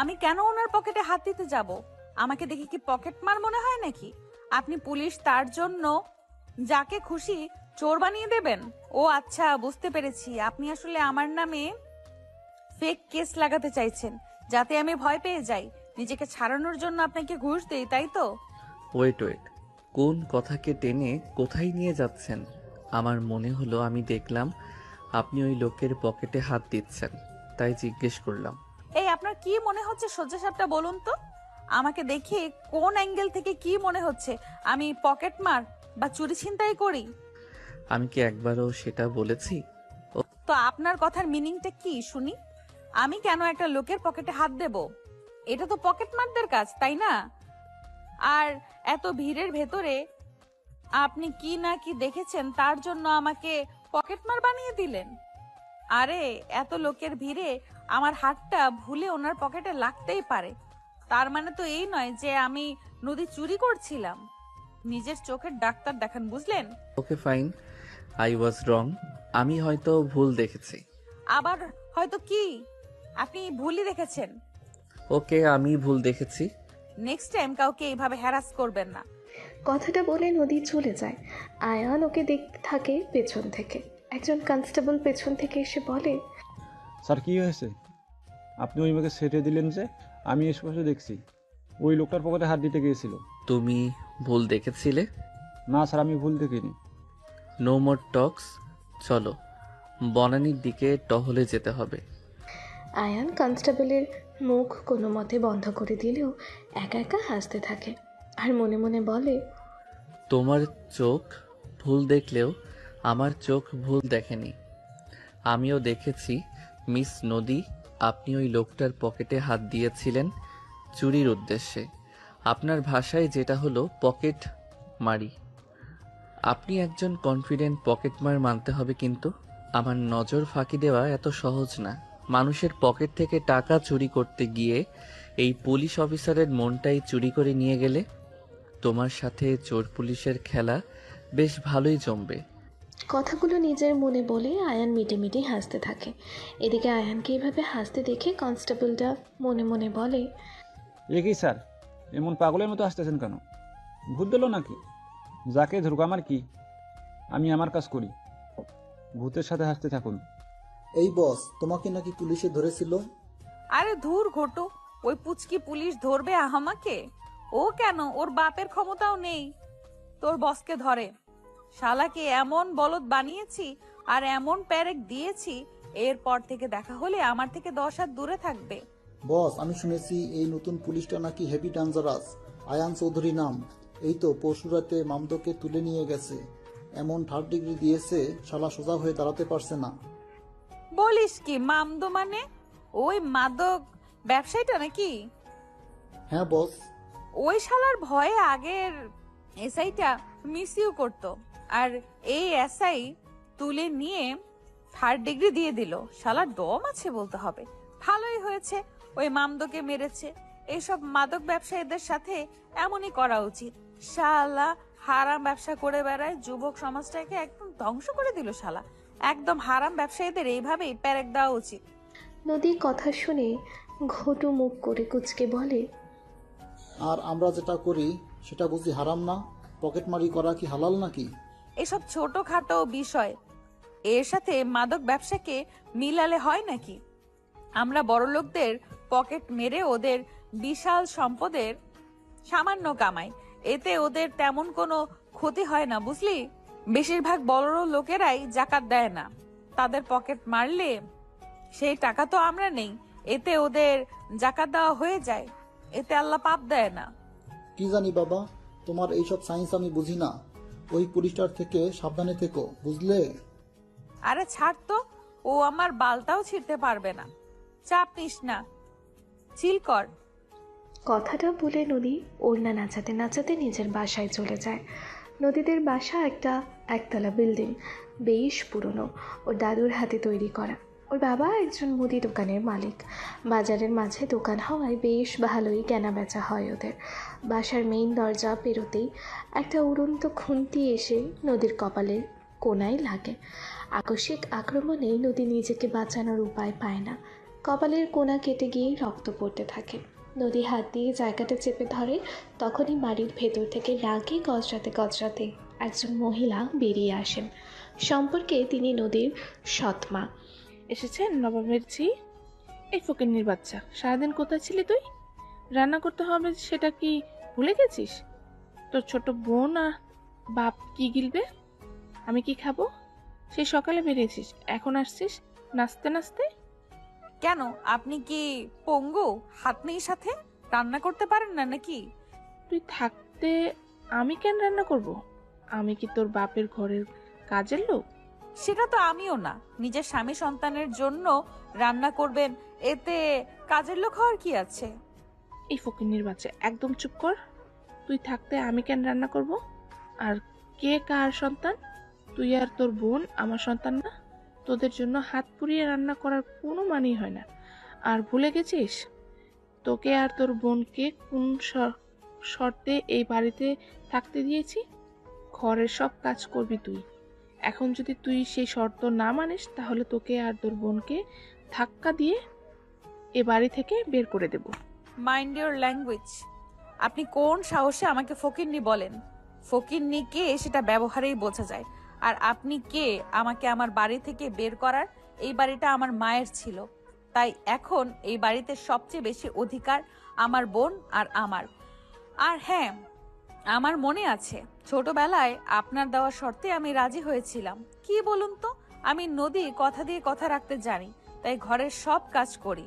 আমি কেন ওনার পকেটে হাত দিতে যাব? আমাকে দেখে কি পকেট মার মনে হয় নাকি? আপনি পুলিশ, তার জন্য যাকে খুশি চোর বানিয়ে দেবেন? ও আচ্ছা, বুঝতে পেরেছি। আপনি আসলে আমার নামে ফেক কেস লাগাতে চাইছেন, যাতে আমি ভয় পেয়ে যাই, নিজেকে ছাড়ানোর জন্য আপনাকে ঘুষ দেই, তাই তো? ওয়েট ওয়েট, কোন কথাকে টেনে কোথায় নিয়ে যাচ্ছেন? আমার মনে হলো আমি দেখলাম আপনি ওই লোকের পকেটে হাত দিচ্ছেন, তাই জিজ্ঞেস করলাম। এই আপনার কি মনে হচ্ছে সোজা সাপটা বলুন তো? আমাকে দেখে কোন অ্যাঙ্গেল থেকে কি মনে হচ্ছে আমি পকেট মার বা চুরি ছিনতাই করি? আমি কি একবারও সেটা বলেছি? তো আপনার কথার মিনিংটা কি শুনি? আমি কেন একটা লোকের পকেটে হাত দেব? এটা তো পকেট মারদের কাজ, তাই না? আর এত ভিড়ের ভেতরে আপনি কি না কি দেখেছেন তার জন্য আমাকে পকেটমার বানিয়ে দিলেন? আরে, এত লোকের ভিড়ে আমার হাতটা ভুলে ওনার পকেটে লাগতেই পারে। তার মানে তো এই নয় যে আমি নদী চুরি করছিলাম। নিজের চোখের ডাক্তার দেখান, বুঝলেন? ওকে ফাইন, আই ওয়াজ রং। আমি হয়তো ভুল দেখেছি। আবার হয়তো কি? আপনি ভুলই দেখেছেন। ওকে, আমি ভুল দেখেছি। নেক্সট টাইম কাউকে এইভাবে হ্যারাস করবেন না। কথাটা বলে নদী চলে যায়। আয়ান ওকে দেখতে থাকে পেছন থেকে। একজন কনস্টেবল পেছন থেকে এসে বলে, স্যার কী হয়েছে? আপনি ওই মেয়েকে ছেড়ে দিলেন যে? আমি এসে দেখছি ওই লোকটার পকেটে হাত দিতে গিয়েছিল। তুমি ভুল দেখেছিলে? না স্যার, আমি ভুল দেখিনি। নো মোর টক্স, চলো বনানীর দিকে টহলে যেতে হবে। আয়ান কনস্টেবলের মুখ কোনো মতে বন্ধ করে দিলেও একা একা হাসতে থাকে আর মনে মনে বলে, তোমার চোখ ভুল দেখলেও আমার চোখ ভুল দেখেনি। আমিও দেখেছি মিস নদী, আপনি ওই লোকটার পকেটে হাত দিয়েছিলেন চুরির উদ্দেশ্যে। আপনার ভাষায় যেটা হলো পকেট মারি। আপনি একজন কনফিডেন্ট পকেটমার মানতে হবে, কিন্তু আমার নজর ফাঁকি দেওয়া এত সহজ না। মানুষের পকেট থেকে টাকা চুরি করতে গিয়ে এই পুলিশ অফিসারের মনটাই চুরি করে নিয়ে গেলে তোমার সাথে চোর পুলিশের খেলা বেশ ভালোই জমবে। কথাগুলো নিজের মনে বলে আয়ান মিটে মিটে হাসতে থাকে। এদিকে আয়ানকে এইভাবে হাসতে দেখে কনস্টেবলটা মনে মনে বলে, এ কি স্যার, এমন পাগলের মতো আসতেছেন কেন? ভূত দিল নাকি? যাকে ধরুক আমার কি, আমি আমার কাজ করি। ভূতের সাথে হাসতে থাকুন। এই বস, তোমাকে নাকি পুলিশে ধরেছিল? আরে ধুর ঘটু, ওই পুচকি পুলিশ ধরবে আমাকে? ও কেন, ওর বাপের ক্ষমতাও নেই তোর বসকে ধরে। শালাকে এমন বলদ বানিয়েছি আর এমন প্যারেক দিয়েছি, এরপর থেকে দেখা হলে আমার থেকে 10 হাত দূরে থাকবে। বস, আমি শুনেছি এই নতুন পুলিশটা নাকি হেভি ডেঞ্জারাস। আয়ান চৌধুরী নাম। এই তো পরশু রাতে মামদকে তুলে নিয়ে গেছে। এমন 3rd ডিগ্রি দিয়েছে, শালা সোজা হয়ে দাঁড়াতে পারছে না। বলিস কি? মামদো মানে ওই মাদক ব্যবসায়ীটা নাকি? হ্যাঁ বস। ওই শালার ভয়ে আগের এসআইটা মিসইউ করতো, আর এই এসআই তুলে নিয়ে 3rd ডিগ্রি দিয়ে দিল। শালার দম আছে বলতে হবে। ভালোই হয়েছে ওই মামদোকে মেরেছে। এইসব মাদক ব্যবসায়ীদের সাথে এমনই করা উচিত। শালা হারাম ব্যবসা করে বেড়ায়, যুবক সমাজটাকে একদম ধ্বংস করে দিল শালা। একদম হারাম ব্যবসায়ীদের এইভাবেই প্যারেক দেওয়া উচিত। নদীর কথা শুনে ঘটু মুখ করে কুচকে বলে, আর আমরা যেটা করি সেটা বুঝি হারাম না? পকেটমারি করা কি হালাল নাকি? এসব ছোটখাটো বিষয় এর সাথে মাদক ব্যবসাকে মিলালে হয় নাকি? আমরা বড়লোকদের পকেট মেরে ওদের বিশাল সম্পদের সামান্য কামাই, এতে ওদের তেমন কোনো ক্ষতি হয় না, বুঝলি? বেশিরভাগ বড় লোকেরাই জাকাত দেয় না। তাদের পকেট মারলে সেই টাকা তো আমরা নেই, এতে ওদের জাকাত দেওয়া হয়ে যায়, এতে আল্লাহ পাপ দেয় না। কি জানি বাবা, তোমার এইসব সায়েন্স আমি বুঝি না। ওই পুলিশটার থেকে সাবধানে থেকো, বুঝলে? আরে ছাড় তো, ও আমার বালটাও ছিঁড়তে পারবে না। চাপ নিস না, চিল কর। কথাটা বলে নদী ওড়না নাচাতে নাচাতে নিজের বাসায় চলে যায়। নদীদের বাসা একটা একতলা বিল্ডিং, বেশ পুরনো। ওর দাদুর হাতে তৈরি করা। ওর বাবা একজন মুদি দোকানের মালিক। বাজারের মাঝে দোকান হওয়ায় বেশ ভালোই কেনা বেচা হয় ওদের। বাসার মেইন দরজা পেরোতেই একটা উড়ন্ত খুন্তি এসে নদীর কপালের কোনায় লাগে। আকস্মিক আক্রমণে নদী নিজেকে বাঁচানোর উপায় পায় না। কপালের কোনা কেটে গিয়ে রক্ত পড়তে থাকে। নদী হাত দিয়ে জায়গাটা চেপে ধরে। তখনই বাড়ির ভেতর থেকে রাগে গজরাতে গজরাতে একজন মহিলা বেরিয়ে আসেন। সম্পর্কে তিনি নদীর সৎমা। এসেছেন নবাবের ঝি? এই ফকিন্নির বাচ্চা, সারাদিন কোথায় ছিলি তুই? রান্না করতে হবে সেটা কি ভুলে গেছিস? তোর ছোট বোন আর বাপ কি গিলবে? আমি কি খাবো? সেই সকালে বেরিয়েছিস, এখন আসছিস নাচতে নাচতে? কেন, আপনি কি পঙ্গু? হাত নেই সাথে? রান্না করতে পারেন না নাকি? তুই থাকতে আমি কেন রান্না করব? আমি কি তোর বাপের ঘরের কাজের লোক? সেটা তো আমিও না। নিজের স্বামী সন্তানের জন্য রান্না করবেন, এতে কাজের লোক হওয়ার কি আছে? এই ফকিন্নির বাচ্চা, একদম চুপ কর। তুই থাকতে আমি কেন রান্না করব? আর কে কার সন্তান? তুই আর তোর বোন আমার সন্তান না? তোদের জন্য হাত পুড়িয়ে রান্না করার কোনো মানেই হয় না। আর ভুলে গেছিস তোকে আর তোর বোনকে কোন শর্তে এই বাড়িতে থাকতে দিয়েছি? ঘরের সব কাজ করবি তুই। এখন যদি তুই সেই শর্ত না মানিস তাহলে তোকে আর তোর বোনকে ধাক্কা দিয়ে এ বাড়ি থেকে বের করে দেব। Mind your language. আপনি কোন সাহসে আমাকে ফকিন্নি বলেন? ফকিন্নি কে সেটা ব্যবহারেই বোঝা যায়। আর আপনি কে আমাকে আমার বাড়ি থেকে বের করার? এই বাড়িটা আমার মায়ের ছিল, তাই এখন এই বাড়িতে সবচেয়ে বেশি অধিকার আমার বোন আর আমার। আর হ্যাঁ, আমার মনে আছে ছোটবেলায় আপনার দেওয়া শর্তে আমি রাজি হয়েছিলাম। কি বলুন তো, আমি নদী কথা দিয়ে কথা রাখতে জানি, তাই ঘরের সব কাজ করি।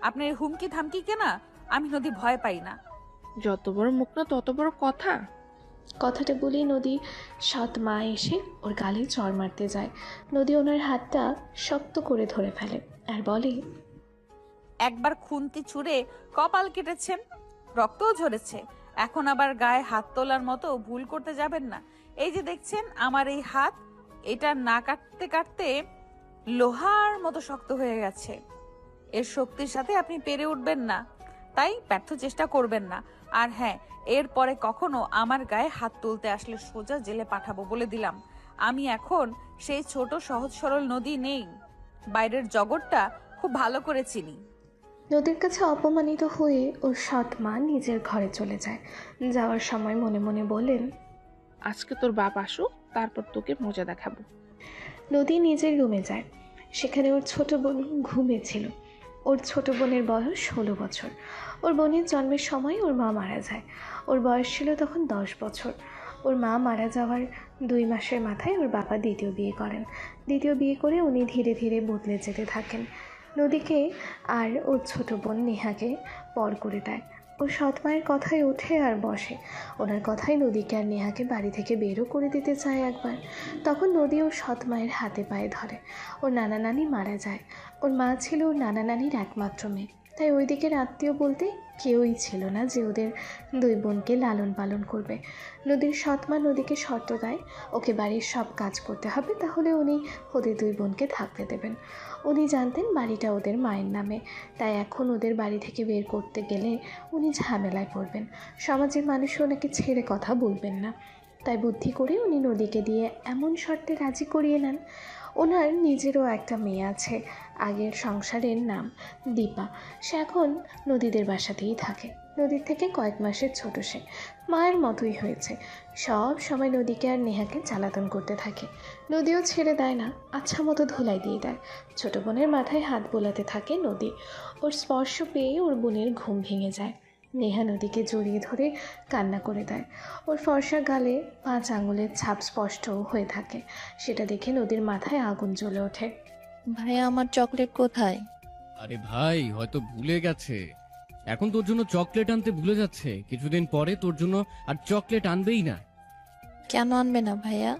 আপনার হুমকি ধামকি কেনা আমি নদী ভয় পাই না। যত বড় মুখ না তত বড় কথা। কথাটা বলেই নদী সৎ মা এসে ওর গালে চড় মারতে যায়। নদী ওনার হাতটা শক্ত করে ধরে ফেলে আর বলে, একবার খুন্তি ছুঁড়ে কপাল কেটেছেন, রক্তও ঝরেছে, এখন আবার গায়ে হাত তোলার মতো ভুল করতে যাবেন না। এই যে দেখছেন আমার এই হাত, এটা না কাটতে কাটতে লোহার মতো শক্ত হয়ে গেছে। এর শক্তির সাথে আপনি পেরে উঠবেন না, তাই ব্যর্থ চেষ্টা করবেন না। আর হ্যাঁ, এরপরে কখনো আমার গায়ে হাত তুলতে আসলে সোজা জেলে পাঠাবো বলে দিলাম। আমি এখন সেই ছোট সহজ সরল নদী নেই, বাইরের জগৎটা খুব ভালো করে চিনি। নদীর কাছে অপমানিত হয়ে ওর সৎ মা নিজের ঘরে চলে যায়। যাওয়ার সময় মনে মনে বলেন, আজকে তোর বাপ আসুক, তারপর তোকে মজা দেখাবো। নদী নিজের রুমে যায়। সেখানে ওর ছোট বোন ঘুমিয়েছিল। ওর ছোট বোনের বয়স 16 বছর। ওর বোনের জন্মের সময় ওর মা মারা যায়। ওর বয়স ছিল তখন 10 বছর। ওর মা মারা যাওয়ার 2 মাসের মাথায় ওর বাবা দ্বিতীয় বিয়ে করেন। দ্বিতীয় বিয়ে করে উনি ধীরে ধীরে বদলে যেতে থাকেন। নদীকে আর ওর ছোট বোন নেহাকে পর করে দেয়। ওর সৎ মায়ের কথায় ওঠে আর বসে। ওনার কথায় নদীকে আর নেহাকে বাড়ি থেকে বেরও করে দিতে চায় একবার। তখন নদী ওর সৎ মায়ের হাতে পায়ে ধরে। ওর নানা নানি মারা যায়। ওর মা ছিল ওর নানা নানির একমাত্র মেয়ে, তাই ওই দিকের আত্মীয় বলতে কেউই ছিল না যে ওদের 2 বোনকে লালন পালন করবে। নদীর সৎ মা নদীকে শর্ত দেয় ওকে বাড়ির সব কাজ করতে হবে, তাহলে উনি ওদের 2 বোনকে থাকতে দেবেন। উনি জানতেন বাড়িটা ওদের মায়ের নামে, তাই এখন ওদের বাড়ি থেকে বের করতে গেলে উনি ঝামেলায় পড়বেন। সমাজের মানুষ ওনাকে ছেড়ে কথা বলবেন না, তাই বুদ্ধি করে উনি নদীকে দিয়ে এমন শর্তে রাজি করিয়ে নেন। ওনার নিজেরও একটা মেয়ে আছে, আগের সংসারের নাম দীপা। সে এখন নদীদের বাসাতেই থাকে। নদীর থেকে কয়েক মাসের ছোট সে, মায়ের মতোই হয়েছে। সব সময় নদীকে আর নেহাকে জ্বালাতন করতে থাকে। নদীও ছেড়ে দেয় না, আচ্ছা মতো ধুলাই দিয়ে দেয়। ছোট বোনের মাথায় হাত বোলাতে থাকে নদী। ওর স্পর্শ পেয়ে ওর বোনের ঘুম ভেঙে যায়। নেহা নদীকে জড়িয়ে ধরে কান্না করে দেয়। ওর ফর্সা গালে 5 আঙুলের ছাপ স্পষ্ট হয়ে থাকে। সেটা দেখে নদীর মাথায় আগুন জ্বলে ওঠে। ভাইয়া, আমার চকলেট কোথায়? আরে ভাই, হয়তো ভুলে গেছে। এখন তোর জন্য চকলেট আনতে ভুলে যাচ্ছে, কিছুদিন পরে তোর জন্য আর চকলেট আনবেই না। কেন আনবে না ভাইয়া?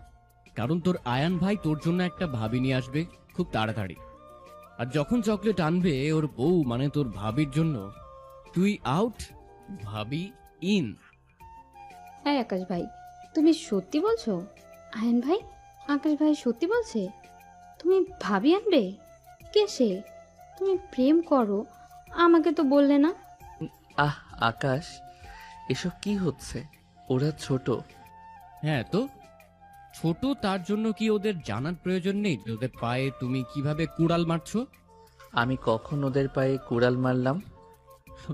কারণ তোর আয়ান ভাই তোর জন্য একটা ভাবি নিয়ে আসবে খুব তাড়াতাড়ি। আর যখন চকলেট আনবে ওর বউ মানে তোর ভাবির জন্য, তুই আউট, ভাবি ইন। হ্যাঁ আকাশ ভাই, তুমি সত্যি বলছো? আয়ন ভাই, আকাশ ভাই সত্যি বলছে? তুমি ভাবি আনবে? কে সে? তুমি প্রেম করো, আমাকে তো বললে না। আহ আকাশ, এসব কি হচ্ছে? ওরা ছোট। হ্যাঁ তো ছোট, তার জন্য কি ওদের জানার প্রয়োজন নেই যে ওদের পায়ে তুমি কিভাবে কুড়াল মারছো? আমি কখন ওদের পায়ে কুড়াল মারলাম?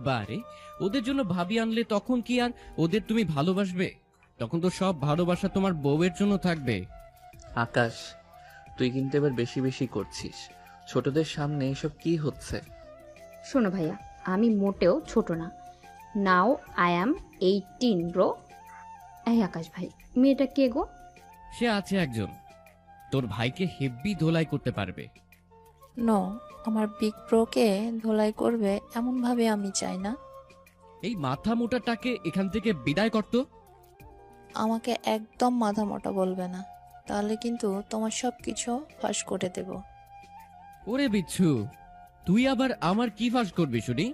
বারে, ওদের জন্য ভাবি আনলে তখন কি আর ওদের তুমি ভালোবাসবে? তখন তো সব ভালোবাসা তোমার বউয়ের জন্য থাকবে। আকাশ, তুই কিন্তু এবার বেশি বেশি করছিস। ছোটদের সামনে এসব কি হচ্ছে? শোনো ভাইয়া, আমি মোটেও ছোট না। Now I am 18 bro. এই আকাশ ভাই, মেয়েটা কে গো? সে আছে একজন, তোর ভাইকে হেব্বি ধোলাই করতে পারবে। নো, আমার বিগ ব্রোকে ধোলাই করবে এমন ভাবে আমি চাই না। এই মাথা মোটাটাকে এখান থেকে বিদায় করতো। আমাকে একদম মাথা মোটা বলবে না, তাহলে কিন্তু তোমার সব কিছু ফাঁস করে দেব। ওরে বিচ্ছু, তুই আবার আমার কি ফাঁস করবি শুনি?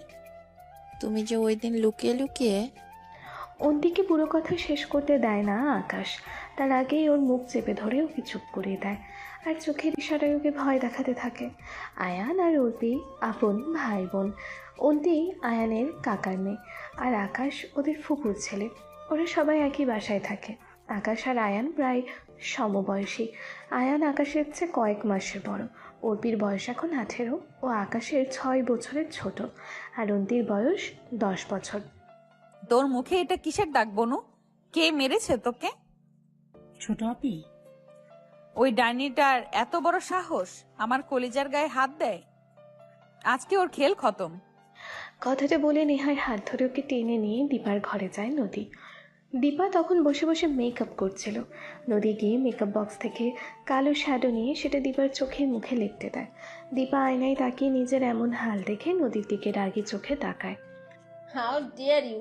তুমি যে ওই দিন লুকিয়ে লুকিয়ে। ওর দিকে পুরো কথা শেষ করতে দেয় না আকাশ। তার আগেই ওর মুখ চেপে ধরে ওকে চুপ করিয়ে দেয়, আর চোখের ইশারায় ওকে ভয় দেখাতে থাকে। আয়ান আর অর্পি আপন ভাই বোন। অন্তি আয়ানের কাকার মেয়ে, আর আকাশ ওদের ফুপুর ছেলে। ওরা সবাই একই বাসায় থাকে। আকাশ আর আয়ান প্রায় সমবয়সী। আয়ান আকাশের চেয়ে কয়েক মাসের বড়। অর্পির বয়স এখন 18 ও আকাশের 6 বছরের ছোট, আর অন্তির বয়স 10 বছর। তোর মুখে এটা কিসের দাগ বনু? কে মেরেছে তোকে? ছোট আপি, ওই ডাইনিটার এত বড় সাহস আমার কলিজার গায়ে হাত দেয়। আজকে ওর খেল খতম। কথাটা বলে নেহার হাত ধরে ওকে টেনে নিয়ে দীপার ঘরে যায় নদী। দীপা তখন বসে বসে মেকআপ করছিল। নদী গিয়ে মেকআপ বক্স থেকে কালো শ্যাডো নিয়ে সেটা দীপার চোখে মুখে লিখতে দেয়। দীপা আয়নায় তাকিয়ে নিজের এমন হাল দেখে নদীর দিকে রাগি চোখে তাকায়। How dear you!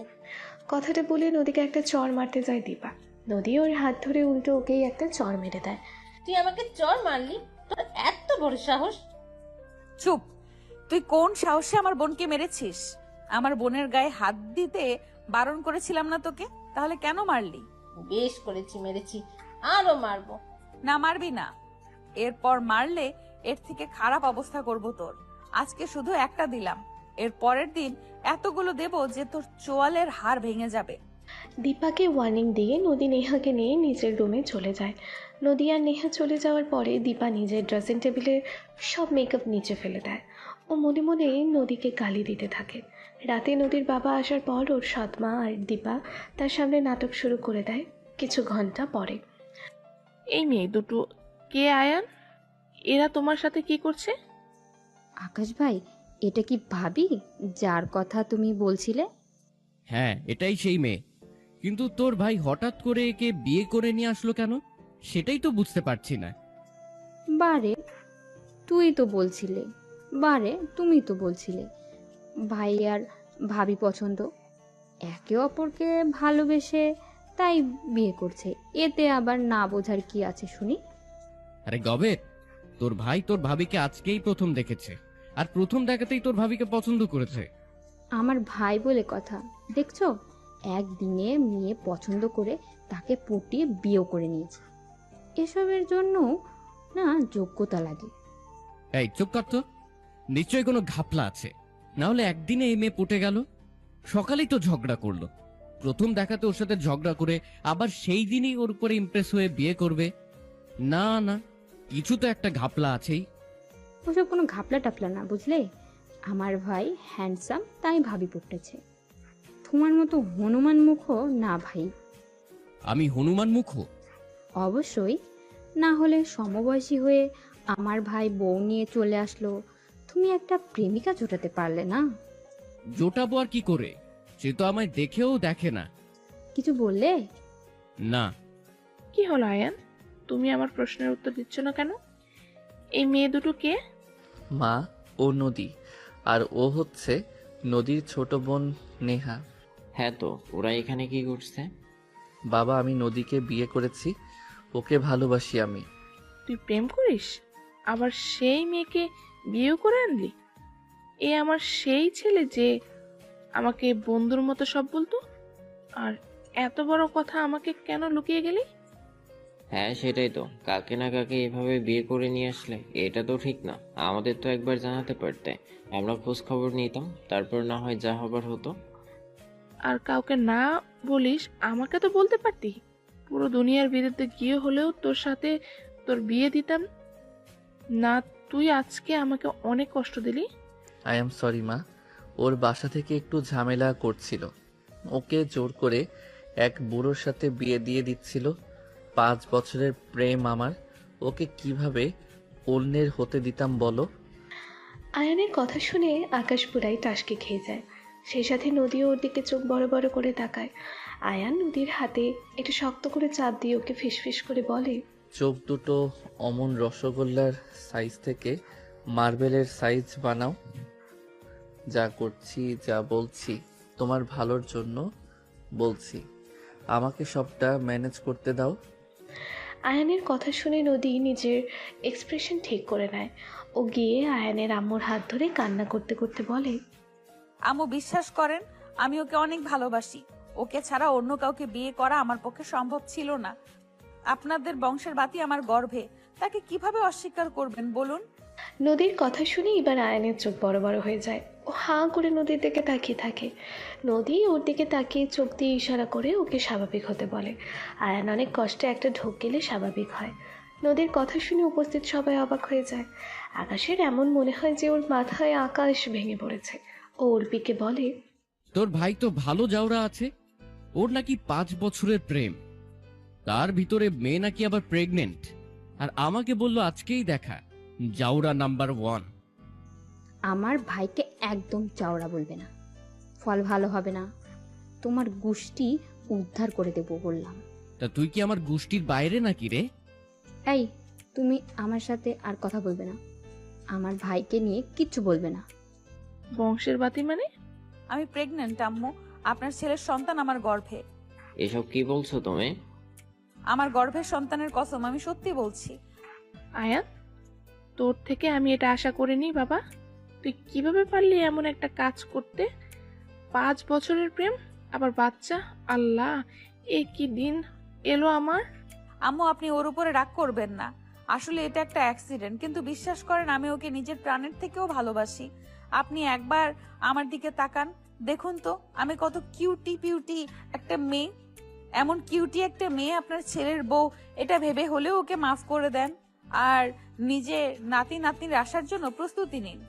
কথাটা বলে নদীকে একটা চড় মারতে যায় দীপা। নদী ওর হাত ধরে উল্টো ওকেই একটা চড় মেরে দেয়। তুই আমাকে চড় মারলি? তোর এত বড় সাহস! চুপ! তুই কোন সাহসে আমার বোনকে মেরেছিস? আমার বোনের গায়ে হাত দিতে বারণ করেছিলাম না তোকে? তাহলে কেন মারলি? বেশ করেছি, মেরেছি, আরো মারবো। না, মারবি না। এরপর মারলে এর থেকে খারাপ অবস্থা করব তোর। আজকে শুধু একটা দিলাম, এর পরের দিন এতগুলো দেব যে তোর চোয়ালের হাড় ভেঙে যাবে। দীপাকে ওয়ার্নিং দিয়ে নদী নেহাকে নিয়ে নিজের রুমে চলে যায়। নদী আর নেহা চলে যাওয়ার পরে দীপা নিজের ড্রেসিং টেবিলের সব মেকআপ নিচে ফেলে দেয়। ও মনে মনে নদীকে গালি দিতে থাকে। রাতে নদীর বাবা আসার পর ওর সৎমা আর দীপা তার সামনে নাটক শুরু করে দেয়। কিছু ঘন্টা পরে এই মেয়ে দুটো কে? আয়ান, এরা তোমার সাথে কি করছে? আকাশ ভাই, এটা কি ভাবি যার কথা তুমি বলছিলে? হ্যাঁ, এটাই সেই মেয়ে। কিন্তু তোর ভাই হঠাৎ করে একে বিয়ে করে নিয়ে আসলো কেন, সেটাই তো বুঝতে পারছি না। বারে, তুই তো বলছিলে। বারে, তুমি তো বলছিলে ভাই আর ভাবি পছন্দ, একে অপরকে ভালোবেসে তাই বিয়ে করছে। এতে আবার না বোঝার কি আছে শুনি? আরে গবেট, তোর ভাই তোর ভাবিকে আজকেই প্রথম দেখেছে, আর প্রথম দেখাতেই তোর ভাবিকে পছন্দ করেছে। আমার ভাই বলে কথা, দেখছো, একদিনে মেয়ে পছন্দ করে তাকে পটিয়ে বিয়ে করে নিয়েছে। এসবের জন্য না যোগ্যতা লাগে। এই চুপ কর তো, নিশ্চয়ই কোনো ঘাপলা আছে, না হলে একদিনে এই মেয়ে পটে গেল। সকালেই তো ঝগড়া করলো, প্রথম দেখাতে ওর সাথে ঝগড়া করে আবার সেই দিনই ওর উপরে ইমপ্রেস হয়ে বিয়ে করবে। না না, কিছু তো একটা ঘাপলা আছেই। ওসব কোনো ঘাপলা টাপলা না, বুঝলে? আমার ভাই হ্যান্ডসাম তাই ভাবি পড়তেছে। তোমার মতো হনুমান মুখও না ভাই। আমি হনুমান মুখ? অবশ্যই, না হলে সমবয়সী হয়ে আমার ভাই বউ নিয়ে চলে আসলো, তুমি একটা প্রেমিকা জোটাতে পারলে না? জোটাবো আর কি করে, সে তো আমায় দেখেও দেখে না। কিছু বললে? না। কি হলো আয়ান, তুমি আমার প্রশ্নের উত্তর দিচ্ছ না কেন? এই মেয়ে দুটো কে? মা ও নদী, আর ও হচ্ছে নদীর ছোট বোন নেহা। হ্যাঁ, তো ওরা এখানে কি করছে? বাবা, আমি নদীকে বিয়ে করেছি, ওকে ভালোবাসি আমি। তুই প্রেম করিস, আবার সেই মেয়েকে বিয়ে করে আনলি? এ আমার সেই ছেলে যে আমাকে বন্ধুর মতো সব বলতো, আর এত বড় কথা আমাকে কেন লুকিয়ে গেলি? হ্যাঁ, সেটাই তো, কাকে না কাকে এভাবে বিয়ে করে নিয়ে আসলে এটা তো ঠিক না। আমাদের তো একবার জানাতে পারতে, আমরা খোঁজ খবর নিতাম, তারপর না হয় যা হবার হতো। আর কাউকে না বলিস, আমাকে তো বলতে পারতি। পুরো দুনিয়ার বিরুদ্ধে গিয়ে হলেও তোর সাথে তোর বিয়ে দিতাম না। তুই আজকে আমাকে অনেক কষ্ট দিলি। আই এম সরি মা, ওর বাসা থেকে একটু ঝামেলা করছিল, ওকে জোর করে এক বুড়োর সাথে বিয়ে দিয়ে দিচ্ছিল। 5 বছরের প্রেম আমার, ওকে কিভাবে অন্যের হতে দিতাম বলো? আয়ানের কথা শুনে আকাশ পুরাই টাসকে খেয়ে যায়। সেই সাথে নদীও ওর দিকে চোখ বড় বড় করে তাকায়। আয়ান নদীর হাতে একটু শক্ত করে চাপ দিয়ে ওকে ফিসফিস করে বলে, চোখ দুটো অমন রসগোল্লার সাইজ থেকে মার্বেলের সাইজ বানাও। যা করছি যা বলছি তোমার ভালোর জন্য বলছি, আমাকে সবটা ম্যানেজ করতে দাও। আয়ানের কথা শুনে নদী নিজের এক্সপ্রেশন ঠিক করে নেয়। ও গিয়ে আয়ানের আম্মুর হাত ধরে কান্না করতে করতে বলে, আম্মু বিশ্বাস করেন, আমি ওকে অনেক ভালোবাসি। ওকে ছাড়া অন্য কাউকে বিয়ে করা আমার পক্ষে সম্ভব ছিল না। আপনাদের বংশের বাতি আমার গর্ভে, তাকে কিভাবে অস্বীকার করবেন বলুন? নদীর কথা শুনে এবার আয়ানের চোখ বড় বড় হয়ে যায়। ও হাঁ করে নদীর দিকে তাকিয়ে থাকে। নদী ওর দিকে তাকিয়ে চোখ দিয়ে ইশারা করে ওকে স্বাভাবিক হতে বলে। আয়ান অনেক কষ্টে একটা ঢোক গেলে স্বাভাবিক হয়। নদীর কথা শুনে উপস্থিত সবাই অবাক হয়ে যায়। আকাশের এমন মনে হয় যে ওর মাথায় আকাশ ভেঙে পড়েছে। ও অর্পিকে বলে, তোর ভাই তো ভালো জাউরা আছে, ওর নাকি 5 বছরের প্রেম, তার ভিতরে মেয়ে নাকি আবার প্রেগনেন্ট, আর আমাকে বললো আজকেই দেখা, জাউরা নাম্বার 1। আমার ভাইকে একদম চাওড়া বলবে না, ফল ভালো হবে না। তোমার গোষ্ঠী উদ্ধার করে দেবো বললাম। তা তুই কি আমার গোষ্ঠীর বাইরে নাকি রে? এই, তুমি আমার সাথে আর কথা বলবে না, আমার ভাইকে নিয়ে কিচ্ছু বলবে না। বংশের বাতি মানে? আমি প্রেগনেন্ট আম্মু, আপনার ছেলের সন্তান আমার গর্ভে। এসব কি বলছো তুমি? আমার গর্ভের সন্তানের কসম, আমি সত্যি বলছি। আয়ান, তোর থেকে আমি এটা আশা করিনি বাবা। তুই কিভাবে পারলি এমন একটা কাজ করতে? 5 বছরের প্রেম, আবার বাচ্চা! আল্লাহ, এ কি দিন এলো আমার। আম্মু আপনি ওর উপরে রাগ করবেন না, আসলে এটা একটা অ্যাক্সিডেন্ট, কিন্তু বিশ্বাস করেন আমি ওকে নিজের প্রাণের থেকেও ভালোবাসি। আপনি একবার আমার দিকে তাকান, দেখুন তো আমি কত কিউটি পিউটি একটা মেয়ে। এমন কিউটি একটা মেয়ে আপনার ছেলের বউ, এটা ভেবে হলেও ওকে মাফ করে দেন আর নিজে নাতি নাতনির আসার জন্য প্রস্তুতি নিন।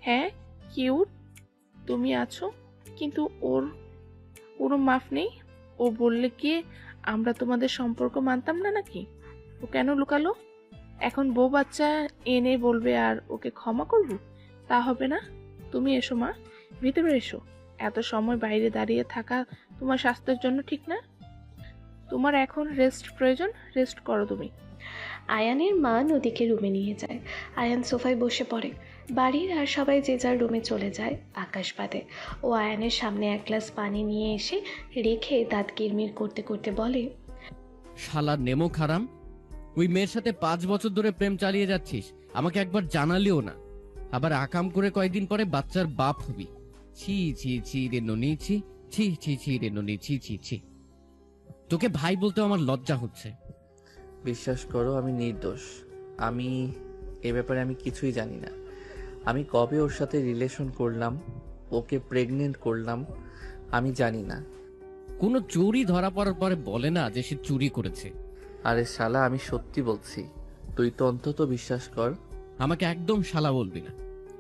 হ্যাঁ, কিউট তুমি আছো, কিন্তু ওর কোনো মাফ নেই। ও বললে কি আমরা তোমাদের সম্পর্ক মানতাম না নাকি? ও কেন লুকালো? এখন বউ বাচ্চা এনে বলবে আর ওকে ক্ষমা করব? তা হবে না। তুমি এসো মা, ভিতরে এসো। এত সময় বাইরে দাঁড়িয়ে থাকা তোমার স্বাস্থ্যের জন্য ঠিক না। তোমার এখন রেস্ট প্রয়োজন, রেস্ট করো তুমি। আয়ানের মা নদীকে রুমে নিয়ে যায়। আয়ান সোফায় বসে পড়ে। বাড়ির আর সবাই যে যার রুমে চলে যায়, আকাশ বাদে। ও আয়ানের সামনে এক গ্লাস পানি নিয়ে এসে রেখে দাঁত কিরমির করতে করতে বলে, শালা নেমো খারাম, ওই মেয়ের সাথে 5 বছর ধরে প্রেম চালিয়ে যাচ্ছিস, আমাকে একবার জানালিও না। আবার আকাম করে কয়েকদিন পরে বাচ্চার বাপ হবি। ছি ছি ছি রে ননি, ছি ছি ছি ছি রে ননি, ছি ছি ছি। তোকে ভাই বলতেও আমার লজ্জা হচ্ছে। বিশ্বাস করো আমি নির্দোষ, আমি এ ব্যাপারে আমি কিছুই জানি না। আমি কবে ওর সাথে রিলেশন করলাম, ওকে প্রেগনেন্ট করলাম, আমি জানি না। কোনো চুরি ধরা পড়ার পরে বলে না যে সে চুরি করেছে। আরে শালা আমি সত্যি বলছি, তুই তো অন্তত বিশ্বাস কর। আমাকে একদম শালা বলবি না,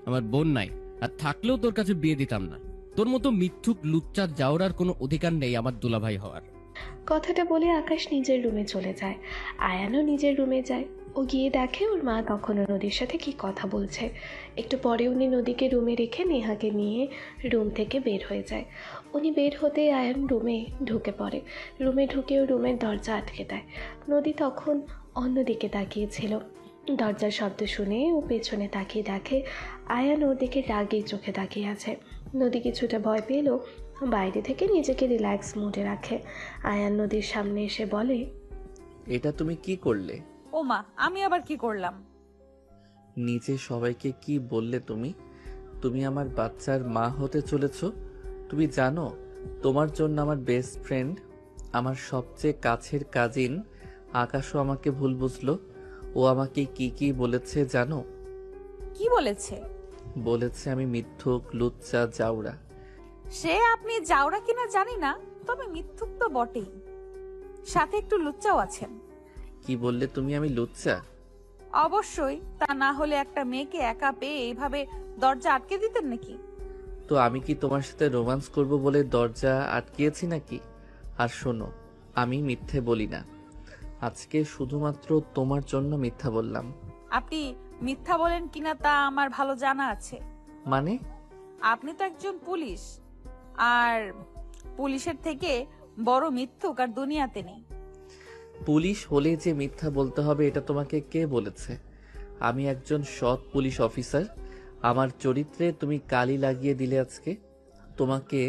আমার বোন নাই, আর থাকলেও তোর কাছে বিয়ে দিতাম না। তোর মতো মিথ্যুক লুচ্চা যাওয়ার কোনো অধিকার নেই আমার দুলাভাই হওয়ার। কথাটা বলে আকাশ নিজের রুমে চলে যায়। আয়ানও নিজের রুমে যায়। ও গিয়ে দেখে ওর মা তখনও নদীর সাথে কি কথা বলছে। একটু পরে উনি নদীকে রুমে রেখে নেহাকে নিয়ে রুম থেকে বের হয়ে যায়। উনি বের হতে আয়ান রুমে ঢুকে পড়ে। রুমে ঢুকেও রুমের দরজা আটকে দেয়। নদী তখন অন্যদিকে তাকিয়েছিল। দরজার শব্দ শুনে ও পেছনে তাকিয়ে দেখে আয়ান ওর দিকে রাগে চোখে তাকিয়ে আছে। নদী কিছুটা ভয় পেলেও বাইরে থেকে নিজেকে রিল্যাক্স মুডে রাখে। আয়ান নদীর সামনে এসে বলে, এটা তুমি কি করলে? ও মা, আমি আবার কি করলাম? নিচে সবাইকে কি বললে তুমি? তুমি আমার বাচ্চার মা হতে চলেছো। তুমি জানো তোমার জন্য আমার বেস্ট ফ্রেন্ড, আমার সবচেয়ে কাছের কাজিন আকাশও আমাকে ভুল বুঝলো। ও আমাকে কি কি বলেছে জানো? কি বলেছে? বলেছে আমি মিথ্যুক, লুচ্চা, জাউরা। সে আপনি যাওরা কিনা জানি না, তবে মিথ্যুক তো বটেই, সাথে একটু লুচ্চাও আছেন। কি বললে তুমি? আমি লুচ্চা? অবশ্যই, তা না হলে একটা মেয়েকে একা পেয়ে এইভাবে দরজা আটকে দিতেন নাকি? তো আমি কি তোমার সাথে রোমান্স করব বলে দরজা আটকিয়েছি নাকি? আর শোনো, আমি মিথ্যে বলি না। আজকে শুধুমাত্র তোমার জন্য মিথ্যা বললাম। আপনি মিথ্যা বলেন কিনা তা আমার ভালো জানা আছে। মানে? আপনি তো একজন পুলিশ, আর পুলিশের থেকে বড় মিথ্যুক আর দুনিয়াতে নেই। পুলিশ হলে যে মিথ্যা বলতে হবে এটা তোমাকে কে বলেছে? আমি একজন সৎ পুলিশ অফিসার। আমার চরিত্রে তুমি কালি লাগিয়ে দিলে আজকে। তোমাকে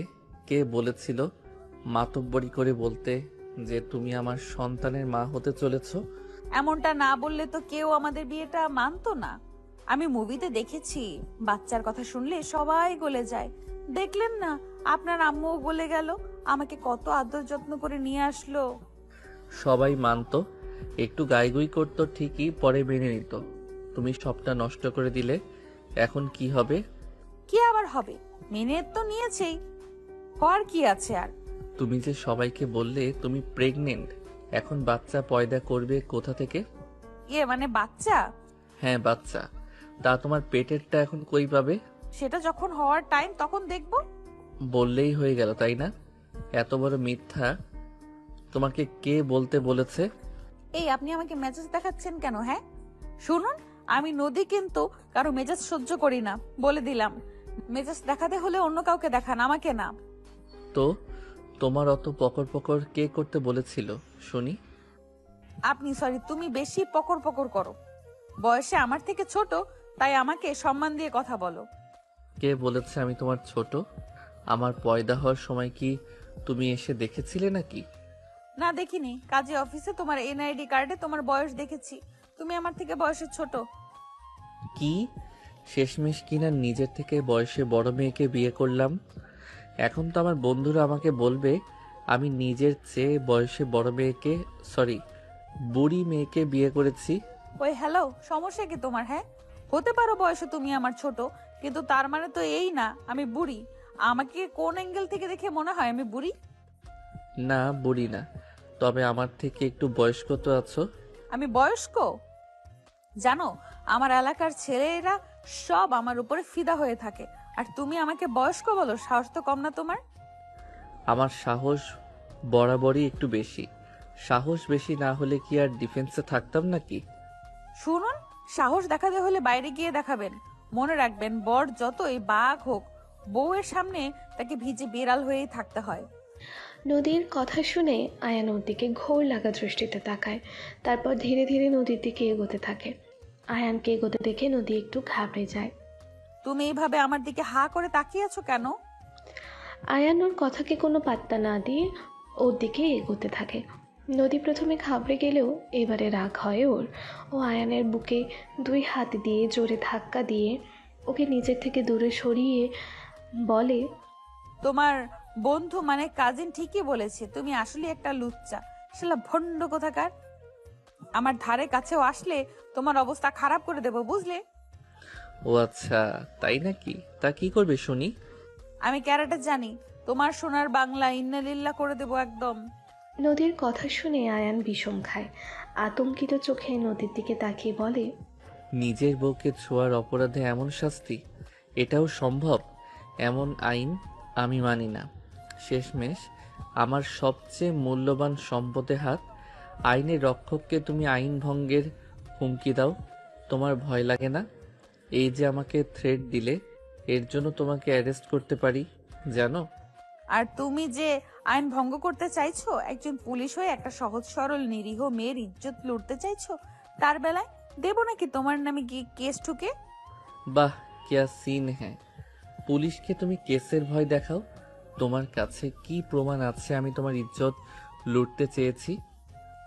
কে বলেছিল মাতব্বরি করে বলতে যে তুমি আমার সন্তানের মা হতে চলেছো? এমনটা না বললে তো কেউ আমাদের বিয়েটা মানতো না। আমি মুভিতে দেখেছি, বাচ্চার কথা শুনলে সবাই গলে যায়। দেখলেন না, আপনার আম্মুও গলে গেল, আমাকে কত আদর যত্ন করে নিয়ে আসলো। সবাই মানতো, একটু গাইগুই করতো ঠিকই, পরে মেনে নিত। তুমি সবটা নষ্ট করে দিলে। এখন কি হবে? কি আবার হবে? মেনে তো নিয়েছেই, হওয়ার কি আছে আর? তুমি যে সবাইকে বললে তুমি প্রেগনেন্ট, এখন বাচ্চা পয়দা করবে কোথা থেকে? মানে বাচ্চা? হ্যাঁ, বাচ্চা। তা তোমার পেটেরটা এখন কই পাবে? সেটা যখন হওয়ার টাইম তখন দেখবো। বললেই হয়ে গেল, তাই না? এত বড় মিথ্যা তোমাকে কে বলতে বলেছে? এই আপনি আমাকে মেজাজ দেখাচ্ছেন কেন? হ্যাঁ শুনুন, আমি নদী কিন্তু কারো মেজাজ সহ্য করি না, বলে দিলাম। মেজাজ দেখাতে হলে অন্য কাউকে দেখান, আমাকে না। তো তোমার অত পকর পকর কে করতে বলেছিল শুনি? আপনি, সরি, তুমি বেশি পকর পকর করো। বয়সে আমার থেকে ছোট, তাই আমাকে সম্মান দিয়ে কথা বলো। কে বলেছে আমি তোমার ছোট? আমার পয়দা হওয়ার সময় কি তুমি এসে দেখেছিলে নাকি? না দেখিনি, কাজে অফিসে তোমার এনআইডি কার্ডে তোমার বয়স দেখেছি। তুমি আমার থেকে বয়সে ছোট। কি শেষমেশ কিনা নিজের থেকে বয়সে বড় মেয়েকে বিয়ে করলাম। এখন তো আমার বন্ধুরা আমাকে বলবে আমি নিজের চেয়ে বয়সে বড় মেয়েকে, সরি, বুড়ি মেয়েকে বিয়ে করেছি। ওই হ্যালো, সমস্যা কি তোমার? হ্যাঁ, হতে পারো বয়সে তুমি আমার ছোট, কিন্তু তার মানে তো এই না আমি বুড়ি। আমাকে কোন অ্যাঙ্গেল থেকে দেখে মনে হয় আমি বুড়ি? না, বুড়ি না, তবে আমার থেকে একটু বয়স্ক তো আছো। আমি বয়স্ক? জানো, আমার এলাকার ছেলেরা সব আমার উপরে ফিদা হয়ে থাকে, আর তুমি আমাকে বয়স্ক বলো? সাহস তো কম না তোমার? আমার সাহস বরাবরই একটু বেশি। সাহস বেশি না হলে কি আর ডিফেন্সে থাকতাম নাকি? শুনুন, সাহস দেখাতে হলে বাইরে গিয়ে দেখাবেন। মনে রাখবেন, বর যতই বাঘ হোক, বউয়ের সামনে তাকে ভিজে বিড়াল হয়েই থাকতে হয়। নদীর কথা শুনে আয়ান ওর দিকে ঘোর লাগা দৃষ্টিতে তাকায়। তারপর ধীরে ধীরে নদীর দিকে এগোতে থাকে। আয়ানকে এগোতে দেখে নদী একটু ঘাবড়ে যায়। তুমি এইভাবে আমার দিকে হা করে তাকিয়ে আছো কেন? আয়ান ওর কথাকে কোনো পাত্তা না দিয়ে ওর দিকে এগোতে থাকে। নদী প্রথমে ঘাবড়ে গেলেও এবারে রাগ হয় ওর। ও আয়ানের বুকে 2 হাত দিয়ে জোরে ধাক্কা দিয়ে ওকে নিজের থেকে দূরে সরিয়ে বলে, তোমার বন্ধু মানে কাজিন ঠিকই বলেছে, তুমি আসলে একটা লুচ্চা, শালা ভণ্ড কোথাকার। আমার ধারে কাছেও আসলে তোমার অবস্থা খারাপ করে দেবো, বুঝলে? ও আচ্ছা, তাই নাকি? তা কি করবে শুনি? আমি ক্যারাটে জানি, তোমার সোনার বাংলা ইন্নালিল্লাহ করে দেবো একদম। নদীর কথা শুনে আয়ান বিষম খায়। আতঙ্কিত চোখে নদীর দিকে তাকিয়ে বলে, নিজের বউকে ছোঁয়ার অপরাধে এমন শাস্তি? এটাও সম্ভব? এমন আইন আমি মানি না। শেষমেশ আমার সবচেয়ে মূল্যবান সম্পদে হাত। আইনের রক্ষককে তুমি আইন ভঙ্গের হুমকি দাও, তোমার ভয় লাগে না? এই যে আমাকে থ্রেট দিলে, এর জন্য তোমাকে অ্যারেস্ট করতে পারি, জানো? আর তুমি যে আইন ভঙ্গ করতে চাইছো, একজন পুলিশ হয়ে একটা সহজ সরল নিরীহ মেয়ের ইজ্জত লুটতে চাইছো, তার বেলায় দেবো নাকি তোমার নামে কেস ঠুকে? বাহ, কিয়া সিন হ্যাঁ। পুলিশকে তুমি কেসের ভয় দেখাও। তোমার কাছে কি প্রমাণ আছে আমি তোমার ইজ্জত লুটতে চেয়েছি?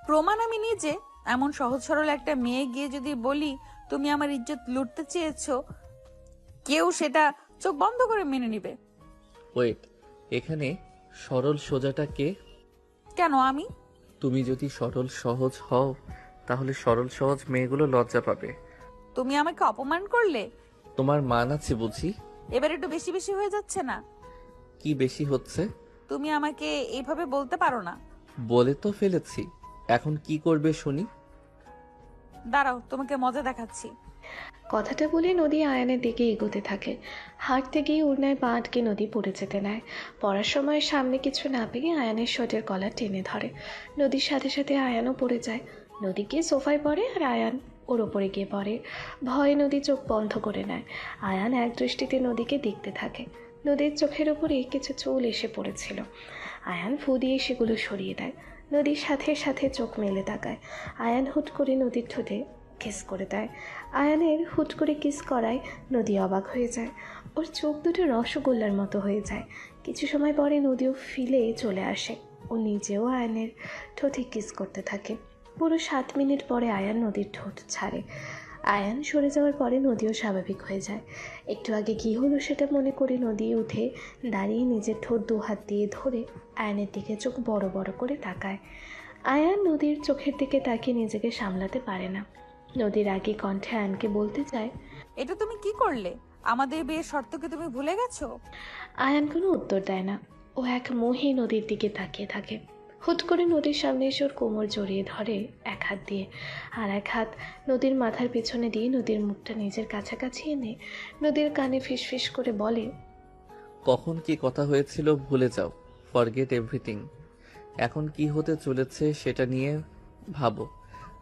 প্রমাণ আমি নিজে। এমন সহজ সরল একটা মেয়ে গিয়ে যদি বলি তুমি আমার ইজ্জত লুটতে চেয়েছো, কেউ সেটা চোখ বন্ধ করে মেনে নিবে। ওয়েট, এখানে সরল সোজাটা কে? কেন আমি? তুমি যদি সরল সহজ হও তাহলে সরল সহজ মেয়েগুলো লজ্জা পাবে। তুমি আমাকে অপমান করলে। তোমার মান আছে বুঝি? এবার একটু বেশি বেশি হয়ে যাচ্ছে না? কি বেশি হচ্ছে? তুমি আমাকে এইভাবে বলতে পারো না। বলে তো ফেলেছি, এখন কি করবে শুনি? দাঁড়াও, তোমাকে মজা দেখাচ্ছি। কথাটা বলে নদী আয়ানের দিকে এগোতে থাকে। হাঁটতে গিয়ে ওড়নায় পা আটকে নদী পড়ে যেতে নেয়। পড়ার সময় সামনে কিছু না পেয়ে আয়ানের শার্টের কলার টেনে ধরে। নদীর সাথে সাথে আয়ানও পড়ে যায়। নদী গিয়ে সোফায় পড়ে আর আয়ান ওর ওপরে গিয়ে পড়ে। ভয়ে নদী চোখ বন্ধ করে নেয়। আয়ান এক দৃষ্টিতে নদীকে দেখতে থাকে। নদীর চোখের ওপরে কিছু চুল এসে পড়েছিল। আয়ান ফু দিয়ে সেগুলো সরিয়ে দেয়। নদীর সাথে সাথে চোখ মেলে তাকায়। আয়ান হুট করে নদীর ঠোঁটে কিস করে দেয়। আয়ানের হুট করে কিস করায় নদী অবাক হয়ে যায়। ওর চোখ দুটো রসগোল্লার মতো হয়ে যায়। কিছু সময় পরে নদীও ফিলে চলে আসে। ও নিজেও আয়ানের ঠোঁটে কিস করতে থাকে। পুরো 7 মিনিট পরে আয়ান নদীর ঠোঁট ছাড়ে। আয়ান সরে যাওয়ার পরে নদীও স্বাভাবিক হয়ে যায়। একটু আগে কী হলো সেটা মনে করে নদী উঠে দাঁড়িয়ে নিজের ঠোঁট 2 হাত দিয়ে ধরে আয়ানের দিকে চোখ বড় বড় করে তাকায়। আয়ান নদীর চোখের দিকে তাকিয়ে নিজেকে সামলাতে পারে না। নদীর আগে কণ্ঠে আয়ানকে বলতে চায়, এটা তুমি কি করলে? আমাদের বিয়ের শর্ত কি তুমি ভুলে গেছো? আয়ান কোনো উত্তর দেয় না। ও এক মোহে নদীর দিকে তাকিয়ে থাকে। হুট করে নদীর সামনে এসে ওর কোমর জড়িয়ে ধরে এক হাত দিয়ে, আর এক হাত নদীর মাথার পেছনে দিয়ে নদীর মুখটা নিজের কাছাকাছি এনে নদীর কানে ফিসফিস করে বলে, কখন কি কথা হয়েছিল ভুলে যাও, ফরগেট এভরিথিং। এখন কি হতে চলেছে সেটা নিয়ে ভাবো।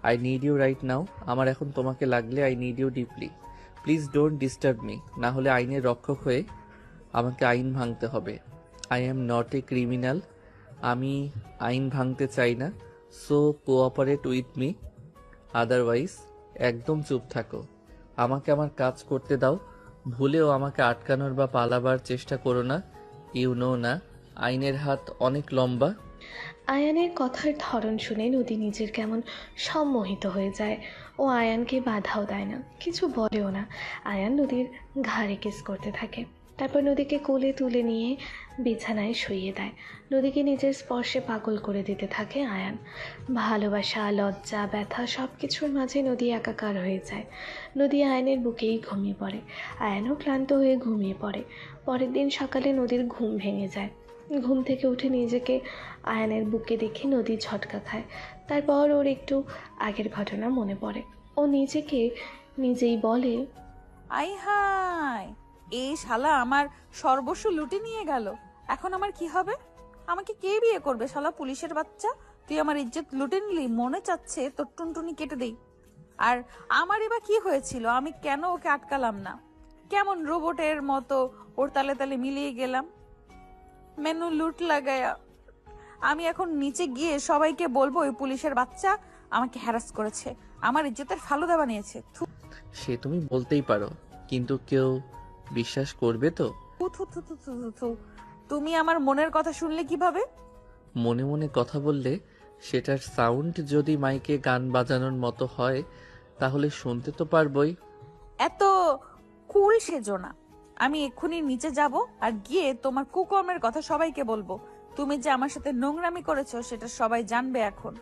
I need you right now. আমার এখন তোমাকে লাগলে I need you deeply. Please don't disturb me, না হলে আইনের রক্ষক হয়ে আমাকে আইন ভাঙতে হবে। I am not a criminal. আমি আইন ভাঙতে চাই না। So cooperate with me, otherwise একদম চুপ থাকো। আমাকে আমার কাজ করতে দাও। ভুলেও আমাকে আটকানোর বা পালাবার চেষ্টা করো না। ইউ নো না, আইনের হাত অনেক লম্বা। আয়ানের কথার ধরন শুনে নদী নিজের কেমন সম্মোহিত হয়ে যায়। ও আয়ানকে বাধাও দেয় না, কিছু বলেও না। আয়ান নদীর ঘাড়ে কিস করতে থাকে। তারপর নদীকে কোলে তুলে নিয়ে বিছানায় শুইয়ে দেয়। নদীকে নিজের স্পর্শে পাগল করে দিতে থাকে আয়ান। ভালোবাসা, লজ্জা, ব্যথা সব কিছুর মাঝে নদী একাকার হয়ে যায়। নদী আয়ানের বুকেই ঘুমিয়ে পড়ে। আয়ানও ক্লান্ত হয়ে ঘুমিয়ে পড়ে। পরের দিন সকালে নদীর ঘুম ভেঙে যায়। ঘুম থেকে উঠে নিজেকে আয়ানের বুকে দেখে নদী ঝটকা খায়। তারপর ওর একটু আগের ঘটনা মনে পড়ে। ও নিজেকে নিজেই বলে, আই হাই, এই শালা আমার সর্বস্ব লুটে নিয়ে গেল। এখন আমার কি হবে? আমাকে কে বিয়ে করবে? শালা পুলিশের বাচ্চা, তুই আমার ইজ্জত লুটে নিলি। মনে চাচ্ছে তোর টুনটুনি কেটে দেই। আর আমার এবার কি হয়েছিল? আমি কেন ওকে আটকালাম না? কেমন রোবটের মতো ওর তালে তালে মিলিয়ে গেলাম। মেনু লুট লাগায়া আমি এখন নিচে গিয়ে সবাইকে বলবো ওই পুলিশের বাচ্চা আমাকে হ্যারাস করেছে, আমার ইজ্জতের ফালুদা বানিয়েছে। থু সে তুমি বলতেই পারো, কিন্তু কেউ বিশ্বাস করবে তো? থু থু থু থু থু থু। তুমি আমার মনের কথা শুনলে কিভাবে? মনে মনে কথা বললে সেটার সাউন্ড যদি মাইকে গান বাজানোর মতো হয় তাহলে শুনতে তো পারবই। এত কুল সেজো না। আমি এক্ষুনি নিচে যাব আর গিয়ে তোমার কুকর্মের কথা সবাইকে বলবো। তুমি যে আমার সাথে নোংরামি করেছো সেটা সবাই জানবে এখন।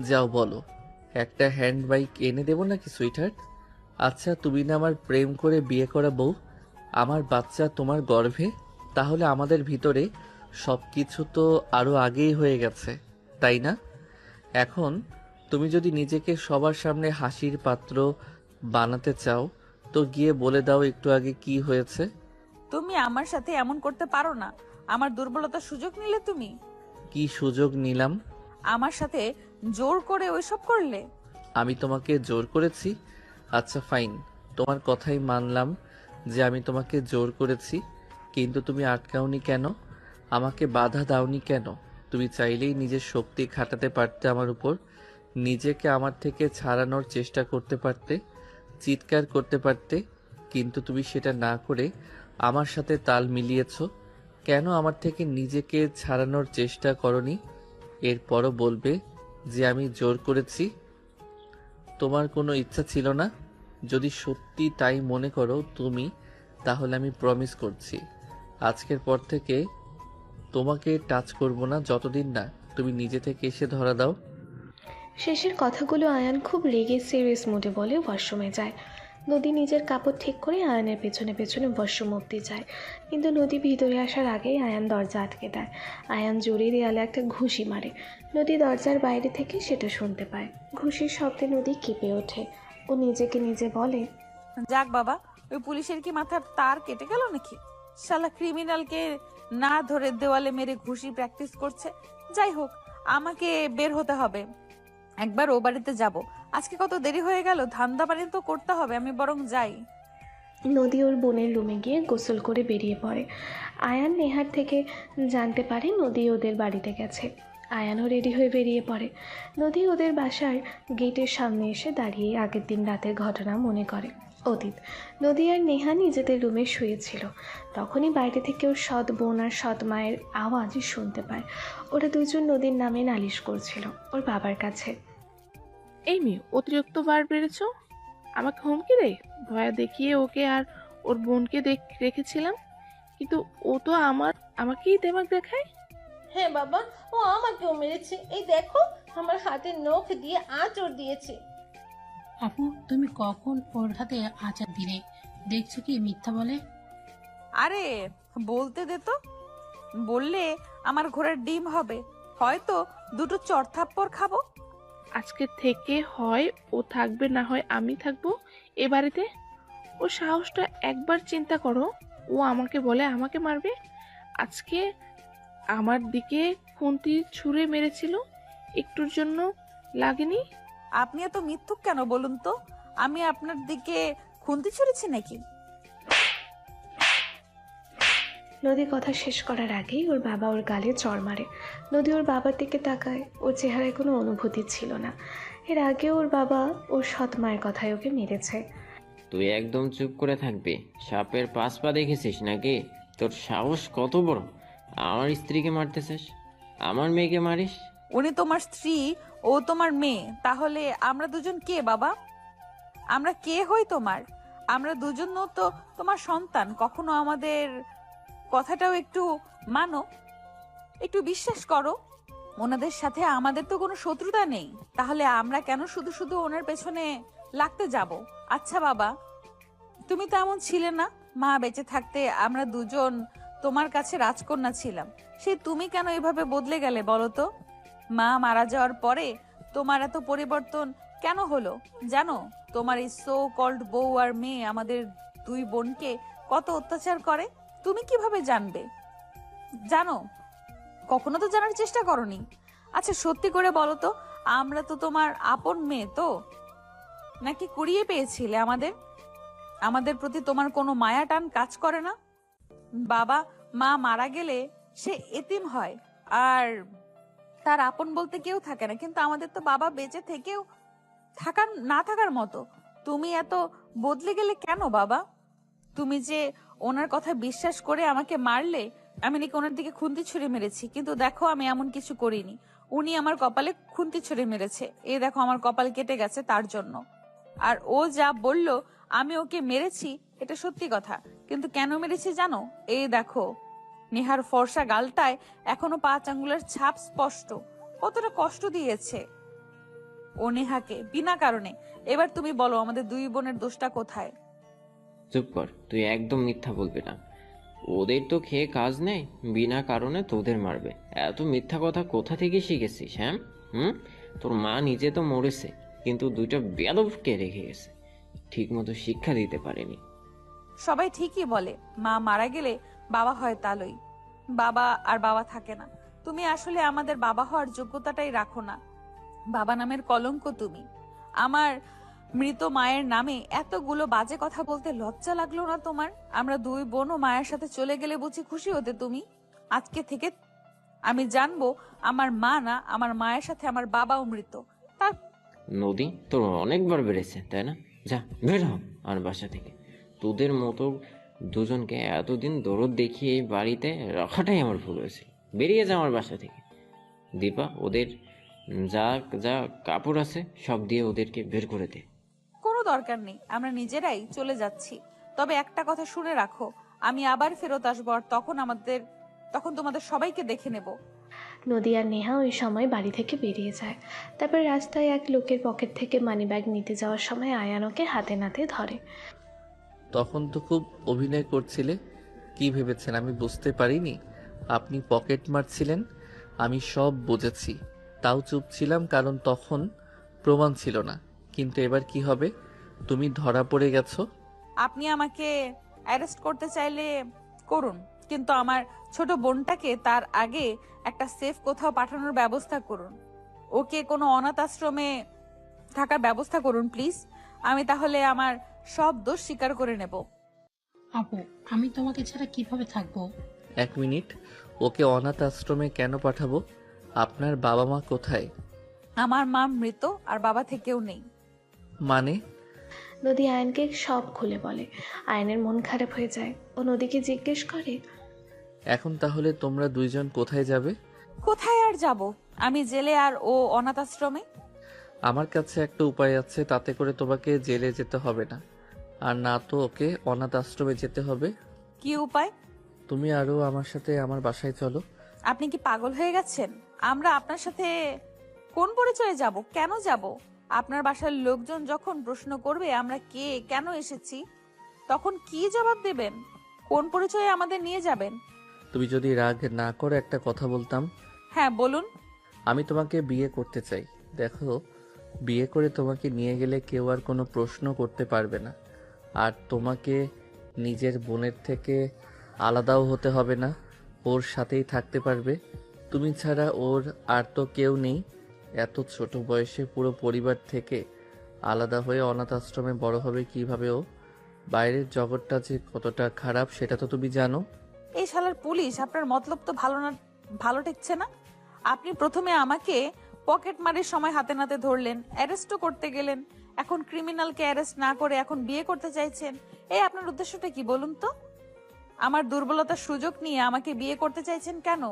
যাও বলো। একটা হ্যান্ড বাইক এনে দেবো নাকি সুইটহার্ট? আচ্ছা, তুমি না আমার প্রেম করে বিয়ে করা বউ, আমার বাচ্চা তোমার গর্ভে, তাহলে আমাদের ভিতরে সব কিছু তো আরো আগেই হয়ে গেছে, তাই না? এখন তুমি যদি নিজেকে সবার সামনে হাসির পাত্র বানাতে চাও তো গিয়ে বলে দাও একটু আগে কি হয়েছে। তুমি আমার সাথে এমন করতে পারো না। আমার দুর্বলতার সুযোগ নিলে তুমি। কি সুযোগ নিলাম? আমার সাথে জোর করে ওইসব করলে। আমি তোমাকে জোর করেছি? আচ্ছা ফাইন, তোমার কথাই মানলাম যে আমি তোমাকে জোর করেছি, কিন্তু তুমি আটকাওনি কেন? আমাকে বাধা দাওনি কেন? তুমি চাইলেই নিজের শক্তি খাটাতে পারতে আমার উপর, নিজেকে আমার থেকে ছাড়ানোর চেষ্টা করতে পারতে, চিৎকার করতে পারতে, কিন্তু তুমি সেটা না করে আমার সাথে তাল মিলিয়েছো। কেন আমার থেকে নিজেকে ছাড়ানোর চেষ্টা করনি? এরপরও বলবে যে আমি জোর করেছি? তোমার কোনো ইচ্ছা ছিল না? যদি সত্যি তাই মনে করো তুমি, তাহলে আমি প্রমিস করছি আজকের পর থেকে তোমাকে টাচ করব না যতদিন না তুমি নিজে থেকে এসে ধরা দাও। শেষের কথাগুলো আয়ান খুব রেগে সিরিয়াস মুডে বলে ওয়াশরুমে যায়। নদী নিজের কাপড় ঠিক করে আয়ানের পেছনে পেছনে ওয়াশরুম অব্দি যায়, কিন্তু নদী ভিতরে আসার আগেই আয়ান দরজা আটকে দেয়। আয়ান জোরে দেয়ালে একটা ঘুষি মারে। নদী দরজার বাইরে থেকে সেটা শুনতে পায়। ঘুষির শব্দে নদী কেঁপে ওঠে। ও নিজেকে নিজে বলে, যাক বাবা, ওই পুলিশের কি মাথার তার কেটে গেল নাকি? শালা ক্রিমিনালকে না ধরে দেওয়ালে মেরে ঘুষি প্র্যাকটিস করছে। যাই হোক, আমাকে বের হতে হবে, একবার ও বাড়িতে যাব। আজকে কত দেরি হয়ে গেল, ধান্দা পানি তো করতে হবে, আমি বরং যাই। নদী ওর বোনের রুমে গিয়ে গোসল করে বেরিয়ে পড়ে। আয়ান নেহার থেকে জানতে পারে নদী ওদের বাড়িতে গেছে। আয়ানও রেডি হয়ে বেরিয়ে পড়ে। নদী ওদের বাসার গেটের সামনে এসে দাঁড়িয়ে আগের দিন রাতের ঘটনা মনে করে। অতীত, নদী আর নেহা নিজেদের রুমে শুয়েছিল। তখনই বাইরে থেকে ওর সৎ বোন আর সৎ মায়ের আওয়াজ শুনতে পায়। ওরা দুজন নদীর নামে নালিশ করছিল ওর বাবার কাছে। এই মেয়ে অতিরিক্ত বার বেড়েছ, আমাকে হুমকি রে ভয়া দেখিয়ে ওকে আর ওর বোনকে রেখেছিলাম, কিন্তু ও তো আমাকেই দেমাক দেখায়। হ্যাঁ বাবা, ও আমাকেও মেরেছে। এই দেখো, আমার হাতে নখ দিয়ে আঁচড় দিয়েছে। আপু, তুমি কখন ওর হাতে আচার দিলে? দেখছো কি মিথ্যা বলে? আরে বলতে দে তো, বললে আমার ঘোড়ার ডিম হবে, হয়তো দুটো চড়থাপ্পড় খাবো। আজকে থেকে হয় ও থাকবে, না হয় আমি থাকবো এ বাড়িতে। ও সাহসটা একবার চিন্তা করো, ও আমাকে বলে আমাকে মারবে। আজকে আমার দিকে খুন্তি ছুঁড়ে মেরেছিল, একটুর জন্য লাগেনি। আপনি এত মিথ্যুক কেন বলুন তো? আমি আপনার দিকে খুন্তি ছুঁড়েছি নাকি? নদী কথা শেষ করার আগেই ওর বাবা ওর গালে চড় মারে। নদী ওর বাবার দিকে তাকায়। ওর চেহারায় কোনো অনুভূতি ছিল না। এর আগে ওর বাবা ওর সৎ মায়ের কথায় ওকে মেরেছে। তুই একদম চুপ করে থাকবি। সাপের পাঁচ পা দেখেছিস নাকি? তোর সাহস কত বড়, আমার স্ত্রীকে মারতেছিস, আমার মেয়েকে মারিস। উনি তোমার স্ত্রী, ও তোমার মেয়ে, তাহলে আমরা দুজন কে বাবা? আমরা কে হই তোমার? আমরা দুজনও তো তোমার সন্তান। কখনো আমাদের কথাটাও একটু মানো, একটু বিশ্বাস করো। ওনাদের সাথে আমাদের তো কোনো শত্রুতা নেই, তাহলে আমরা কেন শুধু শুধু ওনার পেছনে লাগতে যাব? আচ্ছা বাবা, তুমি তো এমন ছিলে না। মা বেঁচে থাকতে আমরা দুজন তোমার কাছে রাজকন্যা ছিলাম, সেই তুমি কেন এভাবে বদলে গেলে বলো তো? মা মারা যাওয়ার পরে তোমার এত পরিবর্তন কেন হলো জানো? তোমার এই সো কল্ড বউ আর মেয়ে আমাদের দুই বোনকে কত অত্যাচার করে, তুমি কিভাবে জানবে? জানো? কখনো তো জানার চেষ্টা করনি। আচ্ছা সত্যি করে বলো তো, আমরা তো তোমার আপন মেয়ে তো, নাকি কুড়িয়ে পেয়েছিলে আমাদের? আমাদের প্রতি তোমার কোনো মায়া টান কাজ করে না? বাবা মা মারা গেলে সে এতিম হয়, আর তার আপন বলতে কেউ থাকে না, কিন্তু আমাদের তো বাবা বেঁচে থেকেও থাকার না থাকার মতো। তুমি এত বদলে গেলে কেন বাবা? তুমি যে ওনার কথা বিশ্বাস করে আমাকে মারলে, আমি নাকি ওনার দিকে খুন্তি ছুঁড়ে মেরেছি, কিন্তু দেখো আমি এমন কিছু করিনি। উনি আমার কপালে খুন্তি ছুঁড়ে মেরেছে, এই দেখো আমার কপাল কেটে গেছে তার জন্য। আর ও যা বলল আমি ওকে মেরেছি, এটা সত্যি কথা, কিন্তু কেন মেরেছি জানো? এই দেখো, নেহার ফর্সা গালটায় এখনো 5 আঙ্গুলের ছাপ স্পষ্ট। কতটা কষ্ট দিয়েছে ও নেহাকে বিনা কারণে। এবার তুমি বলো আমাদের দুই বোনের দোষটা কোথায়? চুপ কর, তুই একদম মিথ্যা বলবি না। ওদের তো খেয়ে কাজ নেই, বিনা কারণে তোদের মারবে। এত মিথ্যা কথা কোথা থেকে শিখেছিস? হ্যাঁ, তোর মা নিজে তো মরেছে, কিন্তু দুইটা বেয়াদবকে রেখে গেছে, ঠিক মতো শিক্ষা দিতে পারেনি। সবাই ঠিকই বলে মা মারা গেলে বাবা হয় তালই, বাবা আর বাবা থাকে না। তুমি আসলে আমাদের বাবা হওয়ার যোগ্যতাটাই রাখো না। বাবা নামের কলঙ্ক তুমি। আমার মৃত মায়ের নামে এতগুলো বাজে কথা বলতে লজ্জা লাগলো না তোমার? আমরা দুই বোনও মায়ের সাথে চলে গেলে বুঝি খুশি হতে তুমি? আজকে থেকে আমি জানবো আমার মা না, আমার মায়ের সাথে আমার বাবাও মৃত। তার নদী, তোর অনেকবার বেড়েছে তাই না? যা বের হ আমার বাসা থেকে। তোদের মতো দুজনকে এতদিন দরদ দেখিয়ে এই বাড়িতে রাখাটাই আমার ভুল হয়েছিল। বেরিয়ে যা আমার বাসা থেকে। দীপা, ওদের যা যা কাপড় আছে সব দিয়ে ওদেরকে বের করে দে। কোনো দরকার নেই, আমরা নিজেরাই চলে যাচ্ছি। তবে একটা কথা শুনে রাখো, আমি আবার ফেরত আসবো, আর তখন তোমাদের সবাইকে দেখে নেব। নদী আর নেহা ওই সময় বাড়ি থেকে বেরিয়ে যায়। তারপর রাস্তায় এক লোকের পকেট থেকে মানিব্যাগ নিতে যাওয়ার সময় আয়ান ওকে হাতে নাতে ধরে। তখন তো খুব অভিনয় করছিলে, কি ভেবেছেন আমি বুঝতে পারিনি আপনি পকেট মারছিলেন? আমি সব বুঝেছি, তাও চুপ ছিলাম কারণ তখন প্রমাণ ছিল না। কিন্তু এবার কি হবে? তুমি ধরা পড়ে গেছো। আপনি আমাকে অ্যারেস্ট করতে চাইলে করুন, কিন্তু আমার ছোট বোনটাকে তার আগে একটা সেফ কোথাও পাঠানোর ব্যবস্থা করুন। ওকে কোনো অনাথ আশ্রমে থাকার ব্যবস্থা করুন প্লিজ। আমি তাহলে আমার সব দোষ স্বীকার করে নেব। আপু, আমি তোমাকে ছাড়া কিভাবে থাকবো? এক মিনিট, ওকে অনাথ আশ্রমে কেন পাঠাবো? আপনার বাবা মা কোথায়? আমার মা মৃত আর বাবা থেকেও নেই। মানে? নদী আয়নকে সব খুলে বলে। আয়নের মন খারাপ হয়ে যায়। ও নদীকে জিজ্ঞেস করে, এখন তাহলে তোমরা দুইজন কোথায় যাবে? কোথায় আর যাব? আমি জেলে আর ও অনাথ আশ্রমে। আমার কাছে একটা উপায় আছে, তাতে করে তোমাকে জেলে যেতে হবে না, আর না তো ওকে অনাথ আশ্রমে যেতে হবে। কি উপায়? তুমি আরও আমার সাথে আমার বাসায় চলো। আপনি কি পাগল হয়ে গেছেন? আমরা আপনার সাথে কোন পরিচয়ে যাব? কেন যাব? আপনার বাসার লোকজন যখন প্রশ্ন করবে আমরা কে, কেন এসেছি, তখন কি জবাব দেবেন? কোন পরিচয়ে আমাদের নিয়ে যাবেন? তুমি যদি রাগ না করে একটা কথা বলতাম। হ্যাঁ বলুন। আমি তোমাকে বিয়ে করতে চাই। দেখো, বিয়ে করে তোমাকে নিয়ে গেলে কেউ আর কোনো প্রশ্ন করতে পারবে না, আর তোমাকে নিজের বোনের থেকে আলাদাও হতে হবে না, ওর সাথেই থাকতে পারবে। তুমি ছাড়া ওর আর তো কেউ নেই। এত ছোট বয়সে পুরো পরিবার থেকে আলাদা হয়ে অনাথ আশ্রমে বড় হবে কিভাবে ও? বাইরের জগৎটা যে কতটা খারাপ সেটা তো তুমি জানো। এই শালার পুলিশ, আপনার মতলব তো ভালো না, ভালো ঠেকছে না। আপনি প্রথমে আমাকে পকেট মারের সময় হাতে নাতে ধরলেন, অ্যারেস্টও করতে গেলেন, এখন ক্রিমিনালকে অ্যারেস্ট না করে এখন বিয়ে করতে চাইছেন। এই আপনার উদ্দেশ্যটা কি বলুন তো? আমার দুর্বলতার সুযোগ নিয়ে আমাকে বিয়ে করতে চাইছেন কেন?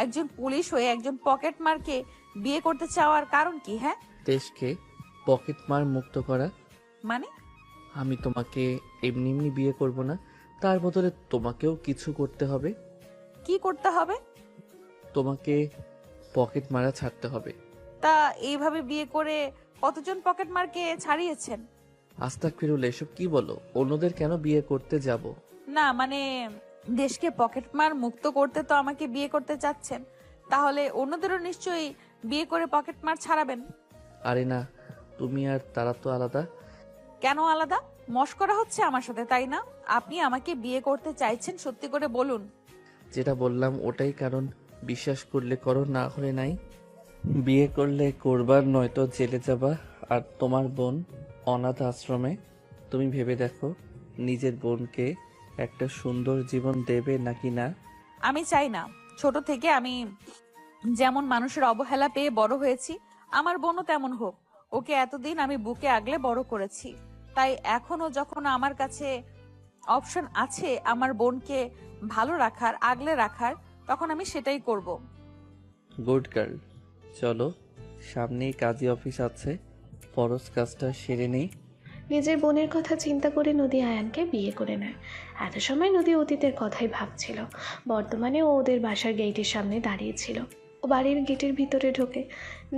একজন পুলিশ হয়ে একজন পকেট মারকে বিয়ে করতে চাওয়ার কারণ কি? হ্যাঁ, দেশকে পকেট মার মুক্ত করা। মানে? আমি তোমাকে এমনি এমনি বিয়ে করব না, তার বদলে তোমাকেও কিছু করতে হবে। কি করতে হবে? তোমাকে পকেট মারা ছাড়তে হবে। তা এইভাবে বিয়ে করে কতজন পকেট মারকে ছাড়িয়েছেন? আস্তাগফিরুল, এসব কি বলো? অন্যদের কেন বিয়ে করতে যাব? না মানে দেশকে পকেটমার মুক্ত করতে তো আমাকে বিয়ে করতে চাচ্ছেন, তাহলে অন্যদেরও নিশ্চয়ই বিয়ে করে পকেটমার ছাড়াবেন। আরে না, তুমি আর তারা তো আলাদা। কেন আলাদা? মশকরা হচ্ছে আমার সাথে, তাই না? আপনি আমাকে বিয়ে করতে চাইছেন, সত্যি করে বলুন। যেটা বললাম ওটাই কারণ, বিশ্বাস করলে করো, না হলে নাই। বিয়ে করলে করবার, নয়তো জেলে যাবা, আর তোমার বোন অনাথ আশ্রমে। তুমি ভেবে দেখো, নিজের বোনকে একটা সুন্দর জীবন দেবে নাকি না? আমি চাই না। ছোট থেকে আমি যেমন মানুষের অবহেলা পেয়ে বড় হয়েছি, আমার বোনও তেমন হোক। ওকে এতদিন আমি বুকে আগলে বড় করেছি, তাই এখনো যখন আমার কাছে অপশন আছে আমার বোনকে ভালো রাখার, আগলে রাখার, তখন আমি সেটাই করব। গুড গার্ল, চলো, সামনেই কাজী অফিস আছে, ফরজ কাজটা সেরে নেই। নিজের বোনের কথা চিন্তা করে নদী আয়ানকে বিয়ে করে নেয়। এত সময় নদী অতীতের কথাই ভাবছিল। বর্তমানে ও ওদের বাসার গেটের সামনে দাঁড়িয়েছিল। ও বাড়ির গেটের ভিতরে ঢোকে।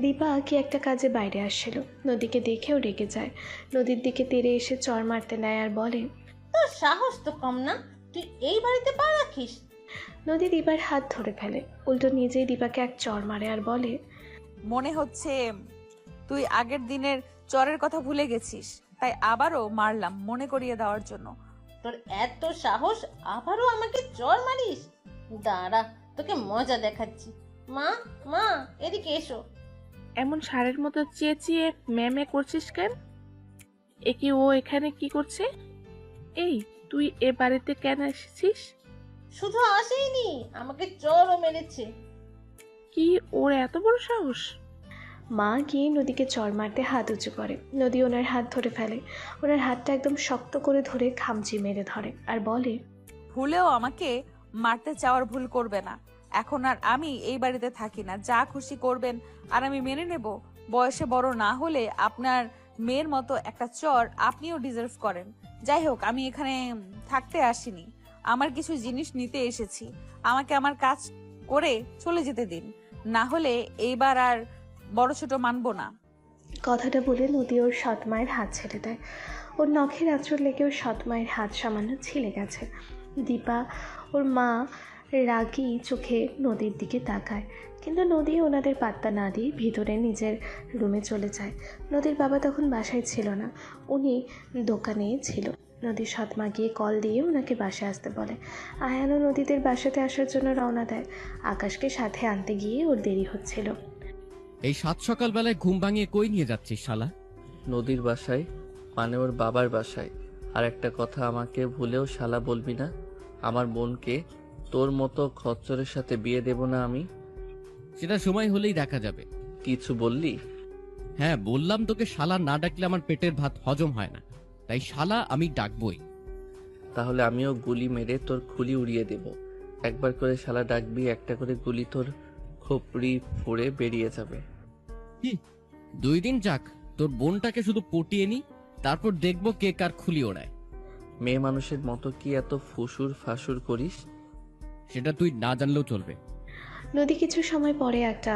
দীপা কি একটা কাজে বাইরে আসছিল। নদীকে দেখেও রেগে যায়। নদীর দিকে তেড়ে এসে চর মারতে নেয় আর বলে, তোর সাহস তো কম না, তুই এই বাড়িতে পা রাখিস? নদী দীপার হাত ধরে ফেলে, উল্টো নিজেই দীপাকে এক চর মারে আর বলে, মনে হচ্ছে তুই আগের দিনের চরের কথা ভুলে গেছিস, তাই আবারও মারলাম মনে করিয়ে দেওয়ার জন্য। তোর এত সাহস, আবারও আমাকে চর মারিস? দাঁড়া, তোকে মজা দেখাচ্ছি। মা, মা, এদিকে এসো। এমন ষাঁড়ের মতো চেঁচিয়ে ম্যামে করছিস কেন? এ কি ও এখানে কি করছে? এই, তুই এ বাড়িতে কেন এসেছিস? শুধু আসেইনি, আমাকে চরও মেরেছে। কি ওর এত বড় সাহস? মা গিয়ে নদীকে চর মারতে হাত উঁচু করে। নদী ওনার হাত ধরে ফেলে। ওনার হাতটা একদম শক্ত করে ধরে খামচি মেরে ধরে আর বলে, ভুলেও আমাকে মারতে চাওয়ার ভুল করবে না। এখন আর আমি এই বাড়িতে থাকি না, যা খুশি করবেন আর আমি মেনে নেব। বয়সে বড় না হলে আপনার মেয়ের মতো একটা চর আপনিও ডিজার্ভ করেন। যাই হোক, আমি এখানে থাকতে আসিনি, আমার কিছু জিনিস নিতে এসেছি। আমাকে আমার কাজ করে চলে যেতে দিন, না হলে এইবার আর বড় ছোট মানবো না। কথাটা বলে নদী ওর সৎ মায়ের হাত ছেড়ে দেয়। ওর নখের আঁচড় লেগে ওর সৎ মায়ের হাত সামান্য ছিলে গেছে। দীপা, ওর মা, রাগী চোখে নদীর দিকে তাকায়, কিন্তু নদী ওনাদের পাত্তা না দিয়ে ভিতরে নিজের রুমে চলে যায়। নদীর বাবা তখন বাসায় ছিল না, উনি দোকানে ছিল। নদীর সৎ মা গিয়ে কল দিয়ে ওনাকে বাসায় আসতে বলে। আয়ানও নদীদের বাসাতে আসার জন্য রওনা দেয়। আকাশকে সাথে আনতে গিয়ে ওর দেরি হচ্ছিল। এই সাত সকালবেলায় ঘুম ভাঙিয়ে কই নিয়ে যাচ্ছিস শালা? নদীর বাসায়, মানে ওর বাবার বাসায়। আর একটা কথা, আমাকে ভুলেও শালা বলবি না। আমার বোনকে তোর মতো খচ্চরের সাথে বিয়ে দেব না আমি। সেটা সময় হলেই দেখা যাবে। কিছু বললি? হ্যাঁ, বললাম তোকে শালা না ডাকলে আমার পেটের ভাত হজম হয় না, তাই শালা আমি ডাকবই। তাহলে আমিও গুলি মেরে তোর খুলি উড়িয়ে দেব। একবার করে শালা ডাকবি, একটা করে গুলি তোর খোপড়ি ফুঁড়ে বেরিয়ে যাবে। 2 দিন যাক, তোর বোনটাকে শুধু পটিয়ে নি, তারপর দেখবো কে কার খুলি ওড়ায়। মেয়ে মানুষের মতো কি এত ফুসুর ফাসুর করিস? সেটা তুই না জানলেও চলবে। নদী কিছু সময় পরে একটা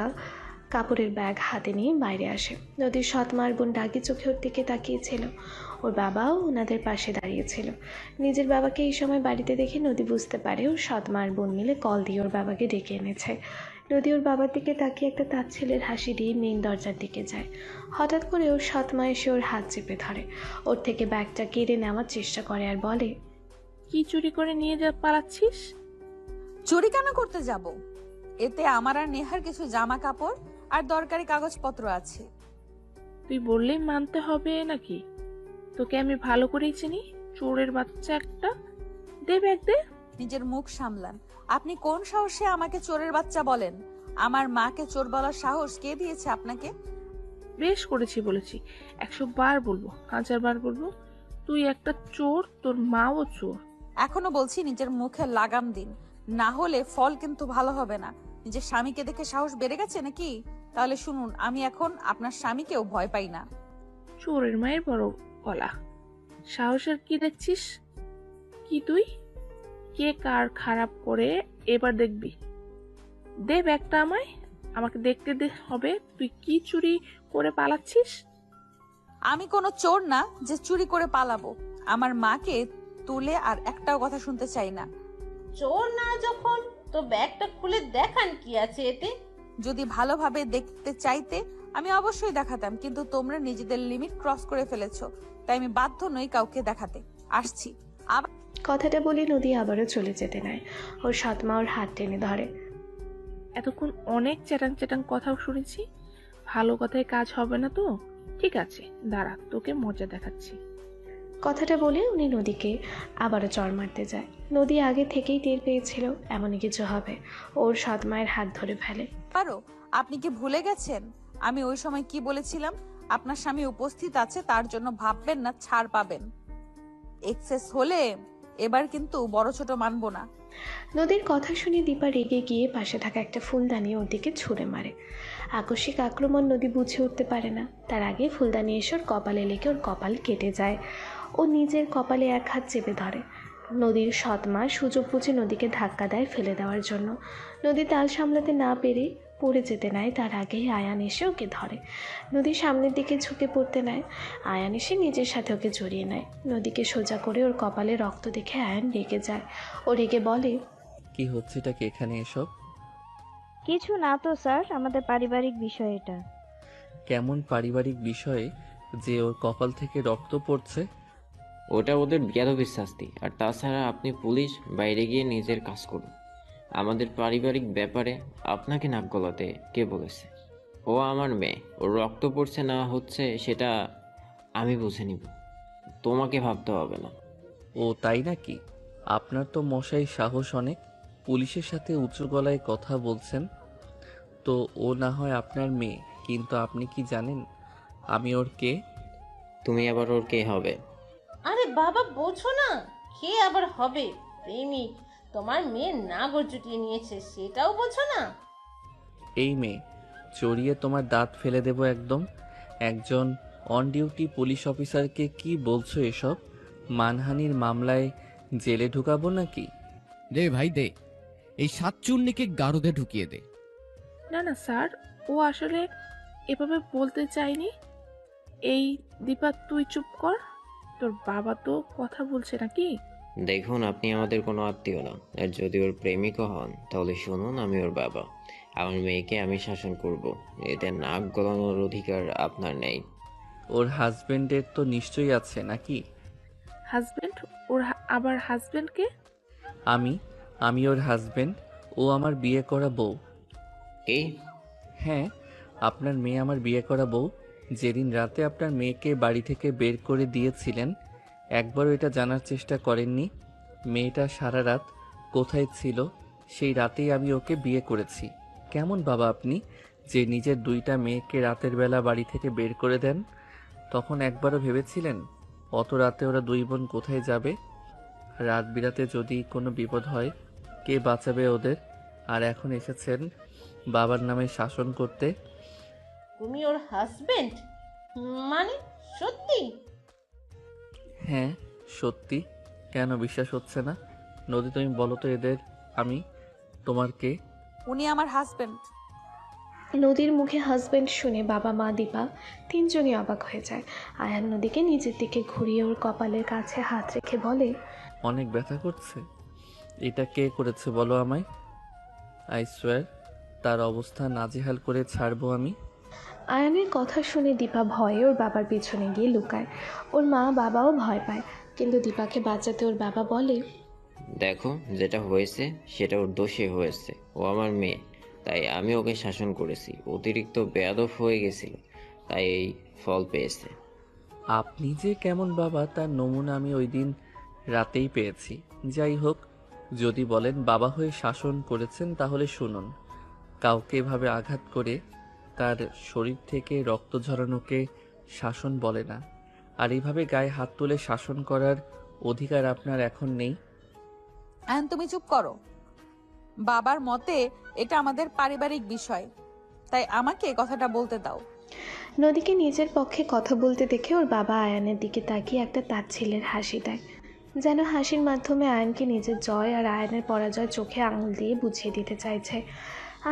কাপড়ের ব্যাগ হাতে নিয়ে বাইরে আসে। নদীর সৎ মার বোন রাগী চোখে ওর দিকে তাকিয়েছিল। ওর বাবাও ওনাদের পাশে দাঁড়িয়েছিল। নিজের বাবাকে এই সময় বাড়িতে দেখে নদী বুঝতে পারে ওর সৎ মার বোন মিলে কল দিয়ে ওর বাবাকে ডেকে এনেছে। নদী ওর বাবার দিকে তাকিয়ে একটা তাচ্ছিলের হাসি দিয়ে মেইন দরজার দিকে যায়। হঠাৎ করে ওর সৎ মা এসে ওর হাত চেপে ধরে, ওর থেকে ব্যাগটা কেড়ে নেওয়ার চেষ্টা করে আর বলে, কি চুরি করে নিয়ে পালাচ্ছিস? চুরি কেন করতে যাব? এতে আমার আর নেহার কিছু জামা কাপড় আর দরকারি কাগজপত্র আছে। তুই বললেই মানতে হবে নাকি? তোকে আমি ভালো করেই চিনি, চোরের বাচ্চা একটা। দে ব্যাগ দে। নিজের মুখ সামলান। আপনি কোন সাহসে আমাকে চোরের বাচ্চা বলেন? আমার মাকে চোর বলার সাহস কে দিয়েছে আপনাকে? বেশ করেছি বলেছি, 100 বার বলবো, 1000 বার বলবো, তুই একটা চোর, তোর মাও চোর। এখনো বলছি নিজের মুখে লাগাম দিন, না হলে ফল কিন্তু ভালো হবে না। নিজের স্বামীকে দেখে সাহস বেড়ে গেছে নাকি? তাহলে শুনুন, আমি এখন আপনার স্বামীকেও ভয় পাই না। চোরের মায়ের বড় গলা, সাহসের কি দেখছিস? কি তুই? কে কার খারাপ করে এবার দেখবি। দে ব্যাগটা আমায়, আমাকে দেখতে হবে তুই কি চুরি করে পালাচ্ছিস। আমি কোনো চোর না যে চুরি করে পালাবো। আমার মাকে তুলে আর একটাও কথা শুনতে চাই না। চোর না যখন, তো ব্যাগটা খুলে দেখান কি আছে এতে। যদি ভালোভাবে দেখতে চাইতে আমি অবশ্যই দেখাতাম, কিন্তু তোমরা নিজেদের লিমিট ক্রস করে ফেলেছো, তাই আমি বাধ্য নই কাউকে দেখাতে। আসছি। কথাটা বলে নদী আবারও চলে যেতে নেয়। ওর সৎ মা ওর হাত টেনে ধরে। এতক্ষণ অনেক চ্যাটাং চ্যাটাং কথাও শুনেছি, ভালো কথায় কাজ হবে না তো? ঠিক আছে, দাঁড়া, তোকে মজা দেখাচ্ছি। কথাটা বলে উনি নদীকে আবারও চড় মারতে যায়। নদী আগে থেকেই টের পেয়েছিল এমনই কিছু হবে। ওর সৎ মায়ের হাত ধরে ফেলে। পারো, আপনি কি ভুলে গেছেন আমি ওই সময় কি বলেছিলাম? আপনার স্বামী উপস্থিত আছে, তার জন্য ভাববেন না ছাড় পাবেন। এক্সেস হলে এবার কিন্তু বড় ছোট মানবো না। নদীর কথা শুনে দীপা রেগে গিয়ে পাশে থাকা একটা ফুলদানি ওর দিকে ছুঁড়ে মারে। আকস্মিক আক্রমণ নদী বুঝে উঠতে পারে না, তার আগে ফুলদানি এসে ওর কপালে লেগে ওর কপাল কেটে যায়। ও নিজের কপালে এক হাত চেপে ধরে। নদীর সৎ মা সুযোগ বুঝে নদীকে ধাক্কা দেয় ফেলে দেওয়ার জন্য। নদী তাল সামলাতে না পেরে পড়ে যেতে নেয়, তার আগেই আয়ান এসে ওকে ধরে। নদীর সামনের দিকে ঝুঁকে পড়তে নেয়। আয়ান এসে নিজের সাথে ওকে জড়িয়ে নেয়। নদীকে সোজা করে ওর কপালে রক্ত দেখে আয়ান রেগে যায়। ও রেগে বলে, কি হচ্ছে এটা কি এখানে এসব? কিছু না তো স্যার, আমাদের পারিবারিক বিষয় এটা। কেমন পারিবারিক বিষয়ে যে ওর কপাল থেকে রক্ত পড়ছে? ওটা ওদের বেয়াদবির শাস্তি। আর তাছাড়া আপনি পুলিশ, বাইরে গিয়ে নিজের কাজ করুন। আমাদের পারিবারিক ব্যাপারে আপনাকে নাক গলাতে কে বলেছে? ও আমার মেয়ে, ওর রক্ত পড়ছে না হচ্ছে সেটা আমি বুঝে নিব, তোমাকে ভাবতে হবে না। ও তাই নাকি? আপনার তো মশাই সাহস অনেক, পুলিশের সাথে উঁচু গলায় কথা বলছেন। তো ও না হয় আপনার মেয়ে, কিন্তু আপনি কি জানেন আমি ওর কে? তুমি আবার ওর কে হবে? আরে বাবা, বোঝো না, কে আবার হবে? প্রেমিক। তোমার মেয়ে নাগর জুটিয়ে নিয়েছে, সেটাও বোঝো না? এই মেয়ে চড়িয়ে তোমার দাঁত ফেলে দেব একদম। একজন অন ডিউটি পুলিশ অফিসারকে কি বলছো এসব? মানহানির মামলায় জেলে ঢুকাবো নাকি? দে ভাই দে। এই সাতচুন্নিকে গারদে ঢুকিয়ে দে। না না স্যার, ও আসলে এভাবে বলতে চাইনি। এই দীপা, তুই চুপ কর। তোর বাবা তো কথা বলছে নাকি? দেখুন, আপনি আমাদের কোনো আত্মীয় না, আর যদি ওর প্রেমিকও হন তাহলে শুনুন, আমি ওর বাবা। আমার মেয়েকে আমি শাসন করব, এতে নাক গলানোর অধিকার আপনার নেই। ওর হাজবেন্ডের তো নিশ্চয়ই আছে নাকি? হাজবেন্ড? ওর আবার হাজবেন্ডকে? আমি ওর হাজবেন্ড, ও আমার বিয়ে করা বউ। কি? হ্যাঁ, আপনার মেয়ে আমার বিয়ে করা বউ। যেদিন রাতে আপনার মেয়েকে বাড়ি থেকে বের করে দিয়েছিলেন, একবারও এটা জানার চেষ্টা করেননি মেয়েটা সারা রাত কোথায় ছিল। সেই রাতেই আমি ওকে বিয়ে করেছি। কেমন বাবা আপনি, যে নিজের দুইটা মেয়েকে রাতের বেলা বাড়ি থেকে বের করে দেন? তখন একবারও ভেবেছিলেন অত রাতে ওরা দুই বোন কোথায় যাবে? রাত বিরাতে যদি কোনো বিপদ হয়, কে বাঁচাবে ওদের? আর এখন এসেছেন বাবার নামে শাসন করতে। তুমি ওর হাজবেন্ড? মানে সত্যি? হ্যাঁ সত্যি। কেন বিশ্বাস হচ্ছে না? নদী, তুমি বলো তো এদের আমি তোমার কে? উনি আমার হাজবেন্ড। নদীর মুখে হাজবেন্ড শুনে বাবা মা দীপা তিনজনই অবাক হয়ে যায়। আয়ান নদীকে নিজের দিকে ঘুরিয়ে ওর কপালের কাছে হাত রেখে বলে, অনেক ব্যথা করছে। এটা কে করেছে বলো আমায়। আই সোয়ার তার অবস্থা নাজেহাল করে ছাড়বো আমি। আয়ানের কথা শুনে দীপা ভয়ে ওর বাবার পিছনে গিয়ে লুকায়। ওর মা বাবাও ভয় পায়, কিন্তু দীপাকে বাঁচাতে ওর বাবা বলে, দেখো, যেটা হয়েছে সেটা ওর দোষে হয়েছে। ও আমার মেয়ে, তাই আমি ওকে শাসন করেছি। অতিরিক্ত বেয়াদব হয়ে গেছিল, তাই এই ফল পেয়েছে। আপনি যে কেমন বাবা তার নমুনা আমি ওই দিন রাতেই পেয়েছি। যাই হোক, যদি বলেন বাবা হয়ে শাসন করেছেন তাহলে শুনুন, কাউকে এভাবে আঘাত করে তার শরীর থেকে রক্ত ঝরানোকে শাসন বলে না। আর এইভাবে গায়ে হাত তুলে শাসন করার অধিকার আপনার এখন নেই। এখন তুমি চুপ করো। বাবার মতে এটা আমাদের পারিবারিক বিষয়, তাই আমাকে কথাটা বলতে দাও। নদীকে নিজের পক্ষে কথা বলতে দেখে ওর বাবা আয়ানের দিকে তাকিয়ে একটা তাচ্ছিল্যের হাসি দেয়, যেন হাসির মাধ্যমে আয়ানকে নিজের জয় আর আয়ানের পরাজয় চোখে আঙুল দিয়ে বুঝিয়ে দিতে চাইছে।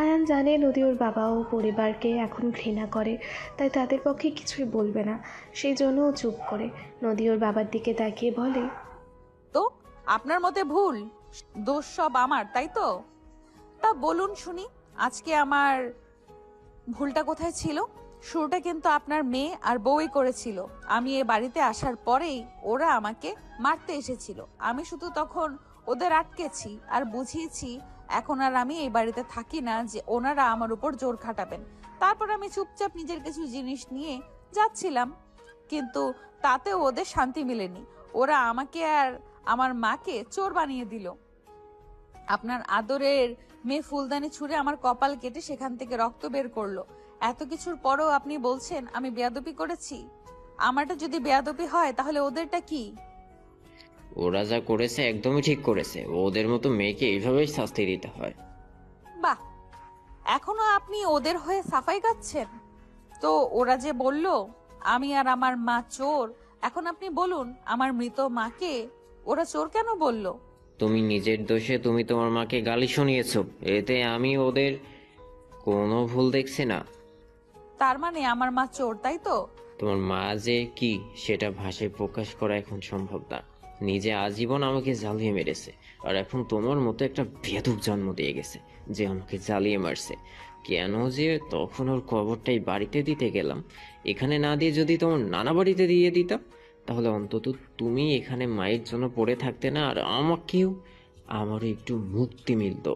আয়ান জানে নদী ওর বাবা ও পরিবারকে এখন ঘৃণা করে, তাই তাদের পক্ষে কিছুই বলবে না। সেই জন্য ও চুপ করে নদী ওর বাবার দিকে তাকিয়ে বলে, তো আপনার মতে ভুল, দোষ সব আমার, তাই তো? তা বলুন শুনি, আজকে আমার ভুলটা কোথায় ছিল? শুরুটা কিন্তু আপনার মেয়ে আর বউই করেছিল। আমি এ বাড়িতে আসার পরেই ওরা আমাকে মারতে এসেছিল। আমি শুধু তখন ওদের আটকেছি আর বুঝিয়েছি এখন আর আমি এই বাড়িতে থাকি না, যে ওনারা আমার উপর জোর খাটাবেন। তারপর আমি চুপচাপ নিজের কিছু জিনিস নিয়ে যাচ্ছিলাম, কিন্তু তাতেও ওদের শান্তি মেলেনি। ওরা আমাকে আর আমার মাকে চোর বানিয়ে দিল। আপনার আদরের মেয়ে ফুলদানি ছুঁড়ে আমার কপাল কেটে সেখান থেকে রক্ত বের করলো। এত কিছুর পরও আপনি বলছেন আমি বেয়াদবি করেছি? আমারটা যদি বেয়াদবি হয় তাহলে ওদেরটা কি? ওরা যা করেছে একদমই ঠিক করেছে। ওদের মতো মেয়েকে এইভাবেই শাস্তি দিতে হয়। বাহ, এখনো আপনি ওদের হয়ে সাফাই গাচ্ছেন? তো ওরা যে বলল আমি আর আমার মা চোর, এখন আপনি বলুন আমার মৃত মাকে ওরা চোর কেন বলল? তুমি নিজের দোষে তুমি তোমার মাকে গালি শুনিয়েছো, এতে আমি ওদের কোনো ভুল দেখছি না। তার মানে আমার মা চোর, তাই তো? তোমার মা যে কি সেটা ভাষায় প্রকাশ করা এখন সম্ভব না। নিজে আজীবন আমাকে জ্বালিয়ে মেরেছে, আর এখন তোমার মতো একটা বেয়াদব জন্ম দিয়ে গেছে যে আমাকে জ্বালিয়ে মারছে। কেন যে তখন ওর কবরটাই বাড়িতে দিতে গেলাম, এখানে না দিয়ে যদি তোমার নানা বাড়িতে দিয়ে দিতাম, তাহলে অন্তত তুমি এখানে মায়ের জন্য পড়ে থাকতে না, আর আমারও একটু মুক্তি মিলতো।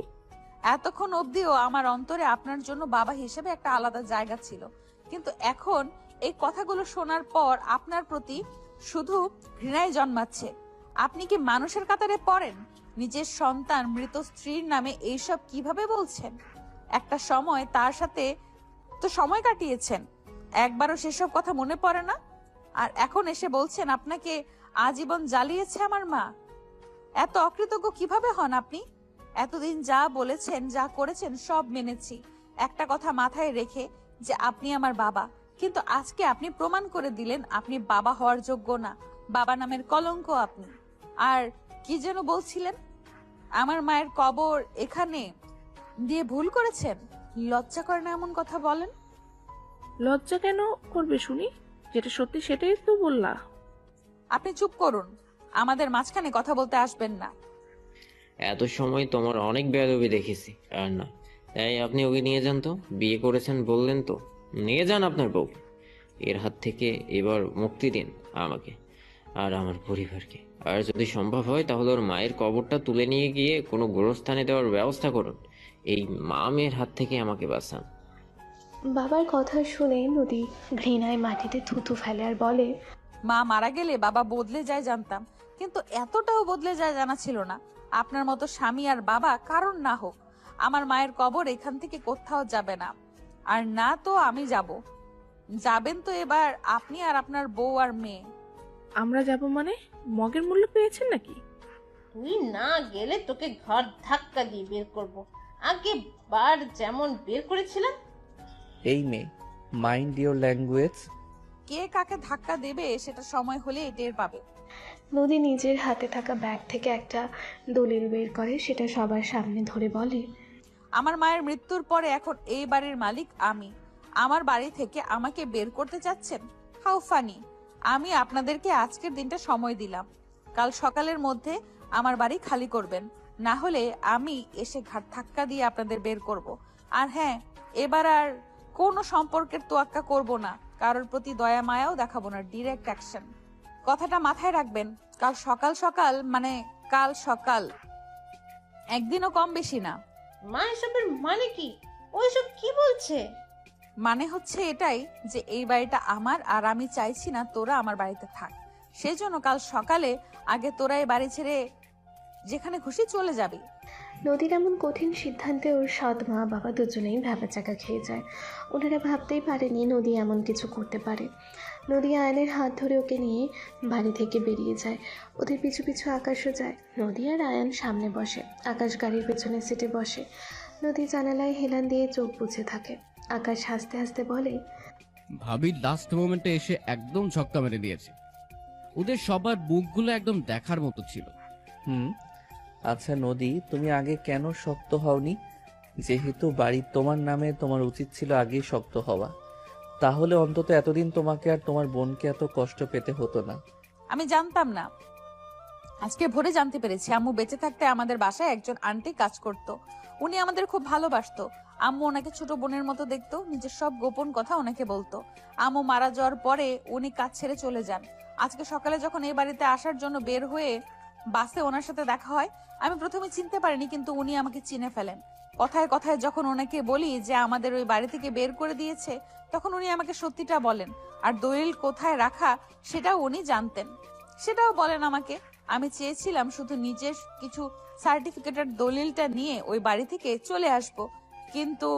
এতক্ষণ অবধিও আমার অন্তরে আপনার জন্য বাবা হিসেবে একটা আলাদা জায়গা ছিল, কিন্তু এখন এই কথাগুলো শোনার পর আপনার প্রতি শুধু ঘৃণাই জন্মাচ্ছে। আপনি কি মানুষের কাতারে পড়েন? নিজের সন্তান মৃত স্ত্রীর নামে এইসব কিভাবে বলছেন? একটা সময় তার সাথে তো সময় কাটিয়েছেন, একবারও সেসব কথা মনে পড়ে না? আর এখন এসে বলছেন আপনাকে আজীবন জ্বালিয়েছে আমার মা। এত অকৃতজ্ঞ কিভাবে হন আপনি? এতদিন যা বলেছেন যা করেছেন সব মেনেছি, একটা কথা মাথায় রেখে যে আপনি আমার বাবা। কিন্তু আজকে আপনি প্রমাণ করে দিলেন আপনি বাবা হওয়ার যোগ্য না, বাবা নামের কলঙ্ক আপনি। আর কি যেন বলছিলেন? আমার মায়ের কবর এখানে দিয়ে ভুল করেছেন? লজ্জা করে না এমন কথা বলেন? লজ্জা কেন করবে শুনি? যেটা সত্যি সেটাই তো বললা। আপনি চুপ করুন, আমাদের মাঝখানে কথা বলতে আসবেন না। এত সময় তোমার অনেক বেয়াদবি দেখেছি, আর না তাই আপনি ওকে নিয়ে যান তো। বিয়ে করেছেন বললেন তো, নিয়ে যান আপনার বউকে। এর হাত থেকে এবার মুক্তি দিন আমাকে আর আমার পরিবারকে। আর যদি সম্ভব হয় তাহলে ওর মায়ের কবরটা তুলে নিয়ে গিয়ে কোনো গোরস্থানে দেওয়ার ব্যবস্থা করুন। এই মা মেয়ের হাত থেকে আমাকে বাঁচান। বাবার কথা শুনে নদী ঘৃণায় মাটিতে থুতু ফেলে আর বলে, মা মারা গেলে বাবা বদলে যায় জানতাম, কিন্তু এতটাও বদলে যায় জানা ছিল না। আপনার মতো স্বামী আর বাবা কারণ না হোক, আমার মায়ের কবর এখান থেকে কোথাও যাবে না। আর না তো আমি যাব। যাবেন তো এবার আপনি আর আপনার বউ আর মেয়ে। আমরা যাব মানে? মগের মূল্য পেয়েছেন নাকি? তুই না গেলে তোকে ঘর ধাক্কা দিয়ে বের করব। আগে বার যেমন বের করেছিলাম। এই মেয়ে, মাইন্ড ইওর ল্যাঙ্গুয়েজ। কে কাকে ধাক্কা দেবে সেটা সময় হলে টের পাবে। নদী নিজের হাতে থাকা ব্যাগ থেকে একটা দলিল বের করে, সেটা সবার সামনে ধরে বলে, আমার মায়ের মৃত্যুর পরে এখন এই বাড়ির মালিক আমি। আমার বাড়ি থেকে আমাকে বের করতে চাচ্ছেন? How funny. আমি আপনাদেরকে আজকের দিনটা সময় দিলাম, কাল সকালের মধ্যে আমার বাড়ি খালি করবেন, না হলে আমি এসে ঘাট ধাক্কা দিয়ে আপনাদের বের করব। আর হ্যাঁ, এবার আর কোনো সম্পর্কের তোয়াক্কা করব না, কারোর প্রতি দয়া মায়াও দেখাবো না, ডিরেক্ট অ্যাকশন। কথাটা মাথায় রাখবেন। কাল সকাল সকাল মানে কাল সকাল, একদিনও কম বেশি না। মা এসবের মানে কি? ওইসব কি বলছে? মানে হচ্ছে এটাই যে এই বাড়িটা আমার, আর আমি চাইছি না তোরা আমার বাড়িতে থাক। সেজন্য কাল সকালে আগে তোরা এই বাড়ি ছেড়ে যেখানে খুশি চলে যাবি। নদীর এমন কঠিন সিদ্ধান্তে ওর সৎ মা বাবা দুজনেই ভ্যাবাচাকা খেয়ে যায়। ওনারা ভাবতেই পারেনি নদী এমন কিছু করতে পারে। নদী আয়নের হাত ধরে ওকে নিয়ে বাড়ি থেকে বেরিয়ে যায়। ওদের পিছু পিছু আকাশও যায়। নদী আর আয়ান সামনে বসে, আকাশ গাড়ির পেছনে সিটে বসে। নদী জানালায় হেলান দিয়ে চোখ বুজে থাকে। আকাশ হাসতে হাসতে বলে, ভাবির লাস্ট মোমেন্টে এসে একদম ছক্কা মেরে দিয়েছে। ওদের সবার মুখগুলো একদম দেখার মতো ছিল। আচ্ছা নদী, তুমি আগে কেন শক্ত হওনি? যেহেতু বাড়ি তোমার নামে, তোমার উচিত ছিল আগেই শক্ত হওয়া। তাহলে অন্তত এতদিন তোমাকে আর তোমার বোনকে এত কষ্ট পেতে হতো না। আমি জানতাম না, আজকে ভোরে জানতে পেরেছি। আম্মু বেঁচে থাকতে আমাদের বাসায় একজন আন্টি কাজ করত। উনি আমাদের খুব ভালোবাসতো। আম্মু ওনাকে ছোট বোনের মতো দেখতো, নিজের সব গোপন কথা ওনাকে বলতো। আম্মু মারা যাওয়ার পরে উনি কাজ ছেড়ে চলে যান। আজকে সকালে যখন এই বাড়িতে আসার জন্য বের হয়ে বাসে ওনার সাথে দেখা হয়, আমি প্রথমে চিনতে পারিনি, কিন্তু উনি আমাকে চিনে ফেলেন। কথায় কথায় যখন ওনাকে বলি যে আমাদের ওই বাড়ি থেকে বের করে দিয়েছে, তখন উনি আমাকে সত্যিটা বলেন। আর দলিল কোথায় রাখা সেটাও উনি জানতেন, সেটাও বলেন আমাকে। আমি চেয়েছিলাম শুধু নিজের কিছু সার্টিফিকেটের দলিলটা নিয়ে ওই বাড়ি থেকে চলে আসব, কিন্তু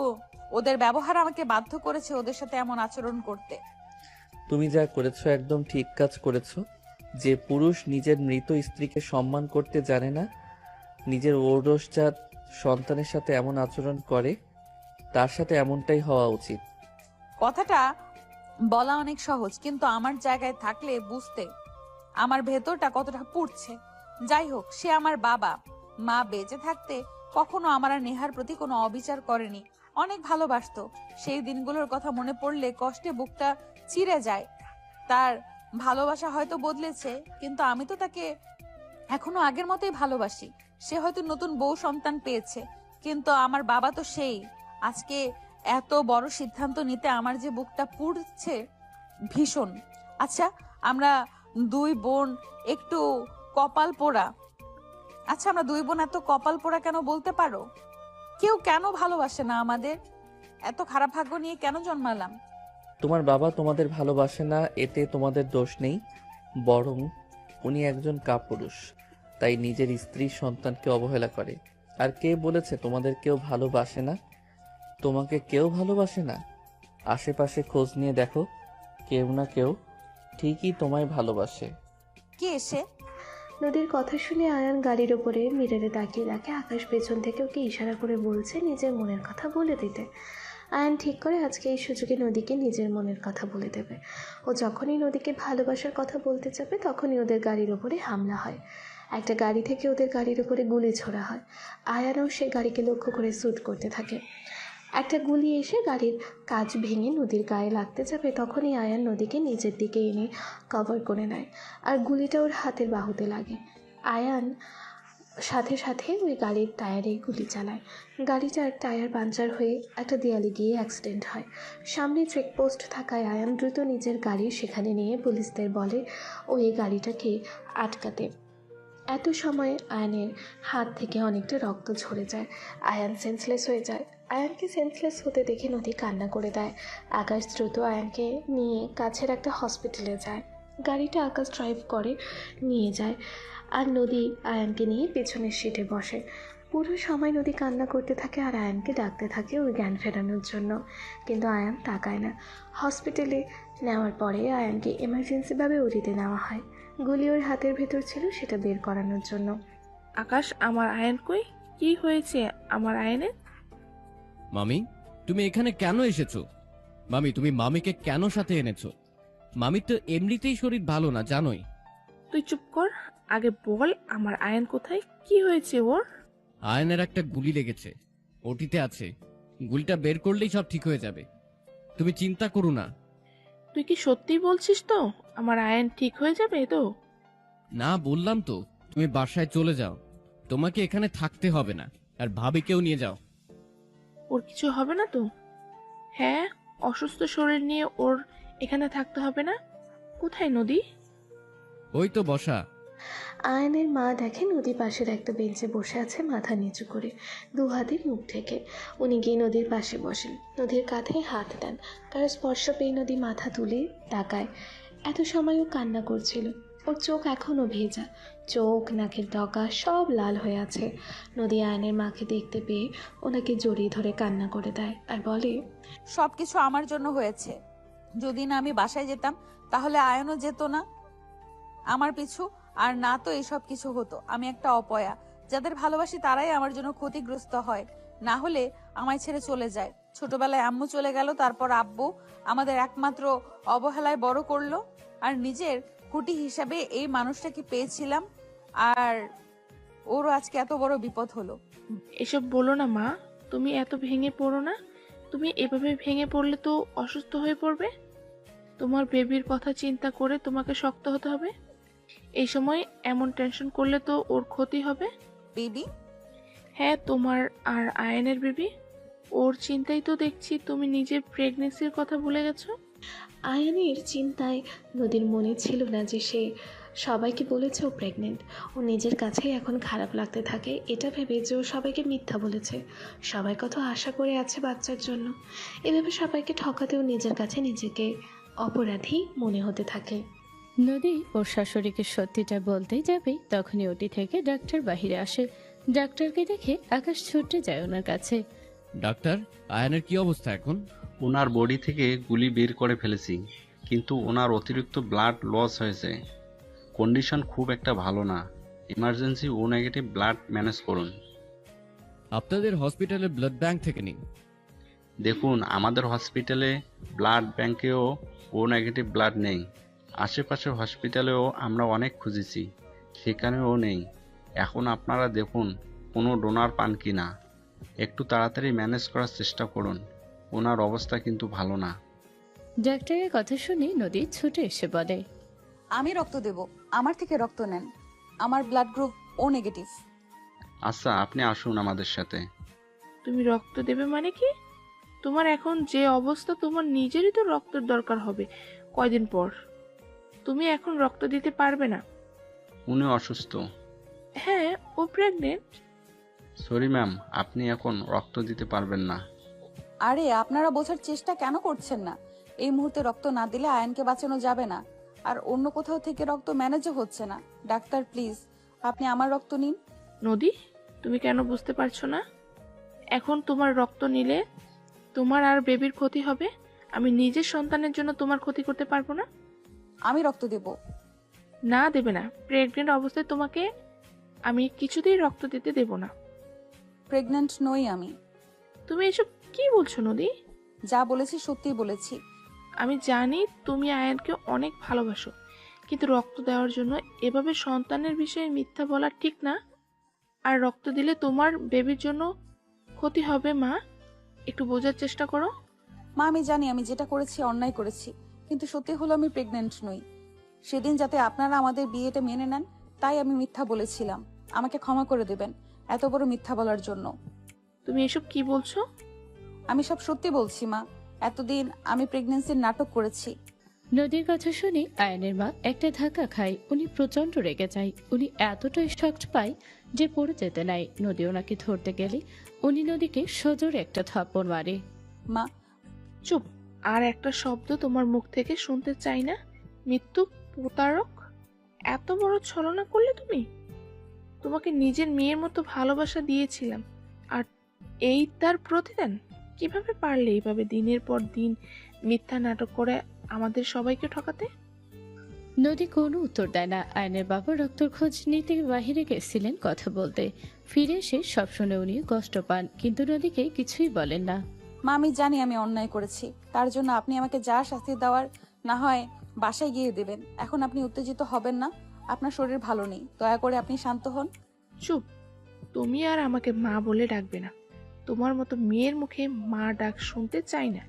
ওদের ব্যবহার আমাকে বাধ্য করেছে ওদের সাথে এমন আচরণ করতে। তুমি যা করেছো একদম ঠিক কাজ করেছো। যে পুরুষ নিজের মৃত স্ত্রীকে সম্মান করতে জানে না, নিজের ঔরসজাত সন্তানের সাথে এমন আচরণ করে, তার সাথে এমনটাই হওয়া উচিত। কথাটা বলা অনেক সহজ, কিন্তু আমার জায়গায় থাকলে বুঝতে আমার ভেতরটা কতটা পুড়ছে। যাই হোক, সে আমার বাবা। মা বেঁচে থাকতে কখনো আমার আর নেহার প্রতি কোনো অবিচার করেনি, অনেক ভালোবাসতো। সেই দিনগুলোর কথা মনে পড়লে কষ্টে বুকটা চিরে যায়। তার ভালোবাসা হয়তো বদলেছে, কিন্তু আমি তো তাকে এখনো আগের মতোই ভালোবাসি। সে হয়তো নতুন বউ সন্তান পেয়েছে, কিন্তু আমার বাবা তো সেই। আজকে এত বড় সিদ্ধান্ত নিতে আমার যে বুকটা পুড়ছে ভীষণ। আচ্ছা, আমরা দুই বোন একটু কপাল পোড়া। আচ্ছা, আমরা দুই বোন এত কপাল পোড়া কেন বলতে পারো? কেউ কেন ভালোবাসে না আমাদের? এত খারাপ ভাগ্য নিয়ে কেন জন্মালাম? তোমার বাবা তোমাদের ভালোবাসে না, এতে তোমাদের দোষ নেই। বরং উনি একজন কাপুরুষ, তাই নিজের স্ত্রী সন্তানকে অবহেলা করে। আর কে বলেছে তোমাদের কেউ ভালোবাসে না? তোমাকে কেউ ভালোবাসে না? আশেপাশে খোঁজ নিয়ে দেখো, কেউ না কেউ ঠিকই তোমায় ভালোবাসে। কে এসে? নদীর কথা শুনে আয়ান গাড়ির ওপরে মিররে তাকিয়ে দেখে আকাশ পেছন থেকে ওকে ইশারা করে বলছে নিজের মনের কথা বলে দিতে। আয়ান ঠিক করে আজকে এই সুযোগে নদীকে নিজের মনের কথা বলে দেবে। ও যখনই নদীকে ভালোবাসার কথা বলতে যাবে, তখনই ওদের গাড়ির ওপরে হামলা হয়। একটা গাড়ি থেকে ওদের গাড়ির উপরে গুলি ছোড়া হয়। আয়ানও সে গাড়িকে লক্ষ্য করে শ্যুট করতে থাকে। একটা গুলি এসে গাড়ির কাঁচ ভেঙে নদীর গায়ে লাগতে যাবে, তখনই আয়ান নদীকে নিজের দিকে এনে কভার করে নেয়, আর গুলিটা ওর হাতের বাহুতে লাগে। আয়ান সাথে সাথে ওই গাড়ির টায়ারে গুলি চালায়। গাড়িটার টায়ার পাঞ্চার হয়ে একটা দেয়ালে গিয়ে অ্যাক্সিডেন্ট হয়। সামনে চেকপোস্ট থাকায় আয়ান দ্রুত নিজের গাড়ি সেখানে নিয়ে পুলিশদের বলে ওই গাড়িটাকে আটকাতে। এত সময় আয়ানের হাত থেকে অনেকটা রক্ত ঝরে যায়। আয়ান সেন্সলেস হয়ে যায়। আয়ানকে সেন্সলেস হতে দেখে নদী কান্না করে দেয়। আকাশ দ্রুত আয়ানকে নিয়ে কাছের একটা হসপিটালে যায়। গাড়িটা আকাশ ড্রাইভ করে নিয়ে যায়, আর নদী আয়ানকে নিয়ে পেছনের সিটে বসে। পুরো সময় নদী কান্না করতে থাকে আর আয়ানকে ডাকতে থাকে ওই জ্ঞান ফেরানোর জন্য, কিন্তু আয়ান তাকায় না। হসপিটালে নেওয়ার পরে আয়ানকে এমার্জেন্সিভাবে ওটিতে নেওয়া হয়। গুলি ওর হাতের ভেতর ছিল, সেটা বের করানোর জন্য। আকাশ, আমার আয়ন কই? কি হয়েছে আমার আয়নের? মামি, তুমি এখানে কেন এসেছো? মামি, তুমি মামিকে কেন সাথে এনেছো? মামির তো এমনিতেই শরীর ভালো না, জানোই। তুই চুপ কর, আগে বল আমার আয়ন কোথায়, কি হয়েছে ওর? আয়নের একটা গুলি লেগেছে, ওটিতে আছে। গুলিটা বের করলেই সব ঠিক হয়ে যাবে, তুমি চিন্তা করো না। তুই কি সত্যি বলছিস তো? আমার আয়ন ঠিক হয়ে যাবে তো? না, বললাম তো, তুমি বাসায় চলে যাও, তোমাকে এখানে থাকতে হবে না, আর ভাবিকেও নিয়ে যাও। ওর কিছু হবে না তো? হ্যাঁ, অসুস্থ শরীর নিয়ে ওর এখানে থাকতে হবে না। কোথায় নদী? ওই তো বসা। আয়নের মা দেখে নদী পাশের একটা বেঞ্চে বসে আছে, মাথা নিচু করে, দু হাতে মুখ ঢেকে। উনি গিয়ে নদীর পাশে বসেন, নদীর কাঁধে হাত দেন। তার স্পর্শ পেয়ে নদী মাথা তুলে তাকায়। এত সময় ও কান্না করছিল, ওর চোখ এখনও ভেজা, চোখ, নাকের ডগা সব লাল হয়ে আছে। নদী আয়নের মাকে দেখতে পেয়ে ওনাকে জড়িয়ে ধরে কান্না করে দেয় আর বলে, সবকিছু আমার জন্য হয়েছে। যদি না আমি বাসায় যেতাম তাহলে আয়নও যেত না আমার পিছু, আর না তো এসব কিছু হতো। আমি একটা অপয়া, যাদের ভালোবাসি তারাই আমার জন্য ক্ষতিগ্রস্ত হয়, না হলে আমায় ছেড়ে চলে যায়। ছোটবেলায় আম্মু চলে গেল, তারপর আব্বু আমাদের একমাত্র অবহেলায় বড় করলো, আর নিজের কুটি হিসাবে এই মানুষটাকে পেয়েছিলাম, আর ওরও আজকে এত বড় বিপদ হলো। এসব বলো না মা, তুমি এত ভেঙে পড়ো না। তুমি এভাবে ভেঙে পড়লে তো অসুস্থ হয়ে পড়বে। তোমার বেবির কথা চিন্তা করে তোমাকে শক্ত হতে হবে। এই সময় এমন টেনশন করলে তো ওর ক্ষতি হবে। বেবি? হ্যাঁ, তোমার আর আয়নের বেবি। ওর চিন্তাই তো দেখছি তুমি নিজের প্রেগনেন্সির কথা ভুলে গেছো। আয়নের চিন্তায় নদীর মনে ছিল না যে সে সবাইকে বলেছে ও প্রেগনেন্ট। ও নিজের কাছেই এখন খারাপ লাগতে থাকে, এটা ভেবে যে ও সবাইকে মিথ্যা বলেছে। সবাই কত আশা করে আছে বাচ্চার জন্য। এভাবে সবাইকে ঠকাতেও নিজের কাছে নিজেকে অপরাধী মনে হতে থাকে। নদী ওর শাশুড়িকে সত্যিটা বলতেই যাবে, তখনই ওটি থেকে ডাক্তার বাহিরে আসে। ডাক্তারকে দেখে আকাশ ছুটে যায় ওনার কাছে। ডাক্তার, আয়নের কি অবস্থা এখন? ওনার বডি থেকে গুলি বের করে ফেলেছি, কিন্তু ওনার অতিরিক্ত ব্লাড লস হয়েছে। কন্ডিশন খুব একটা ভালো না, ইমার্জেন্সি ও নেগেটিভ ব্লাড ম্যানেজ করুন। আপনাদের হসপিটালের ব্লাড ব্যাংক থেকে নিন। দেখুন, আমাদের হসপিটালে ব্লাড ব্যাংকেও ও নেগেটিভ ব্লাড নেই। আশেপাশের হসপিটালেও আমরা অনেক খুঁজেছি, সেখানেও নেই। এখন আপনারা দেখুন কোনো ডোনার পান কি না। একটু তাড়াতাড়ি ম্যানেজ করার চেষ্টা করুন, ওনার অবস্থা কিন্তু ভালো না। ডাক্তারের কথা শুনে নদী ছুটে এসে বলে, আমি রক্ত দেব, আমার থেকে রক্ত নেন। আমার ব্লাড গ্রুপ ও নেগেটিভ। আচ্ছা, আপনি আসুন আমাদের সাথে। তুমি রক্ত দেবে মানে কি? তোমার এখন যে অবস্থা, তোমার নিজেরই তো রক্তের দরকার হবে কয়দিন পর। তুমি এখন রক্ত দিতে পারবে না। উনি অসুস্থ। হ্যাঁ, ও প্রেগনেন্ট। সরি ম্যাম, আপনি এখন রক্ত দিতে পারবেন না। আরে আপনারা বোঝার চেষ্টা কেন করছেন না? এই মুহূর্তে রক্ত না দিলে আয়নকে বাঁচানো যাবে না, আর অন্য কোথাও থেকে রক্ত ম্যানেজও হচ্ছে না। ডাক্তার প্লিজ, আপনি আমার রক্ত নিন। নদী, তুমি কেন বুঝতে পারছো না? এখন তোমার রক্ত নিলে তোমার আর বেবির ক্ষতি হবে। আমি নিজের সন্তানের জন্য তোমার ক্ষতি করতে পারবো না। আমি রক্ত দেব। না, দেবে না। প্রেগনেন্ট অবস্থায় তোমাকে আমি কিছুতেই রক্ত দিতে দেব না। প্রেগন্যান্ট নই আমি। তুমি এসব কি বলছো নদী? যা বলেছি সত্যি বলেছি। আমি জানি তুমি আয়ানকে অনেক ভালোবাসো, কিন্তু রক্ত দেওয়ার জন্য এভাবে সন্তানের বিষয়ে মিথ্যা বলা ঠিক না। আর রক্ত দিলে তোমার বেবির জন্য ক্ষতি হবে মা, একটু বোঝার চেষ্টা করো। মা আমি জানি আমি যেটা করেছি অন্যায় করেছি, কিন্তু সত্যি হলো আমি প্রেগনেন্ট নই। সেদিন যাতে আপনারা আমাদের বিয়েটা মেনে নেন তাই আমি মিথ্যা বলেছিলাম। আমাকে ক্ষমা করে দেবেন এত বড় মিথ্যা বলার জন্য। তুমি এসব কি বলছো? আমি সব সত্যি বলছি মা, এতদিন আমি প্রেগনেন্সির নাটক করেছি। নদীর কথা শুনে আয়নের মা একটা ধাক্কা খায়। উনি প্রচন্ড রেগে যায়। উনি এতটাই শক্ট পায় যে পড়ে যেতে নাই। নদী ওনাকে ধরতে গেলে উনি নদীকে সজোরে একটা থাপ্পড় মারে। মা চুপ, আর একটা শব্দ তোমার মুখ থেকে শুনতে চাই না। মৃত্যু প্রতারক, এত বড় ছলনা করলে তুমি? তোমাকে নিজের মেয়ের মতো ভালোবাসা দিয়েছিলাম, আর এই তার প্রতিদান? কিভাবে পারলে এইভাবে দিনের পর দিন মিথ্যা নাটক করে আমাদের সবাইকে ঠকাতে? নদী কোনো উত্তর দেয় না। আয়নের বাবা রক্তর খোঁজ নিতে বাহিরে গেছিলেন কথা বলতে। ফিরে এসে সব শুনে উনি কষ্ট পান, কিন্তু নদীকে কিছুই বলেন না। মা আমি জানি আমি অন্যায় করেছি, তার জন্য আপনি আমাকে যা শাস্তি দেওয়ার না হয় বাসায় গিয়ে দেবেন। এখন আপনি উত্তেজিত হবেন না, আপনার শরীর ভালো নেই, দয়া করে আপনি শান্ত হন। চুপ, তুমি আর আমাকে মা বলে ডাকবে না। তোমার মতো মেয়ের মুখে মা ডাক শুনতে চাই না।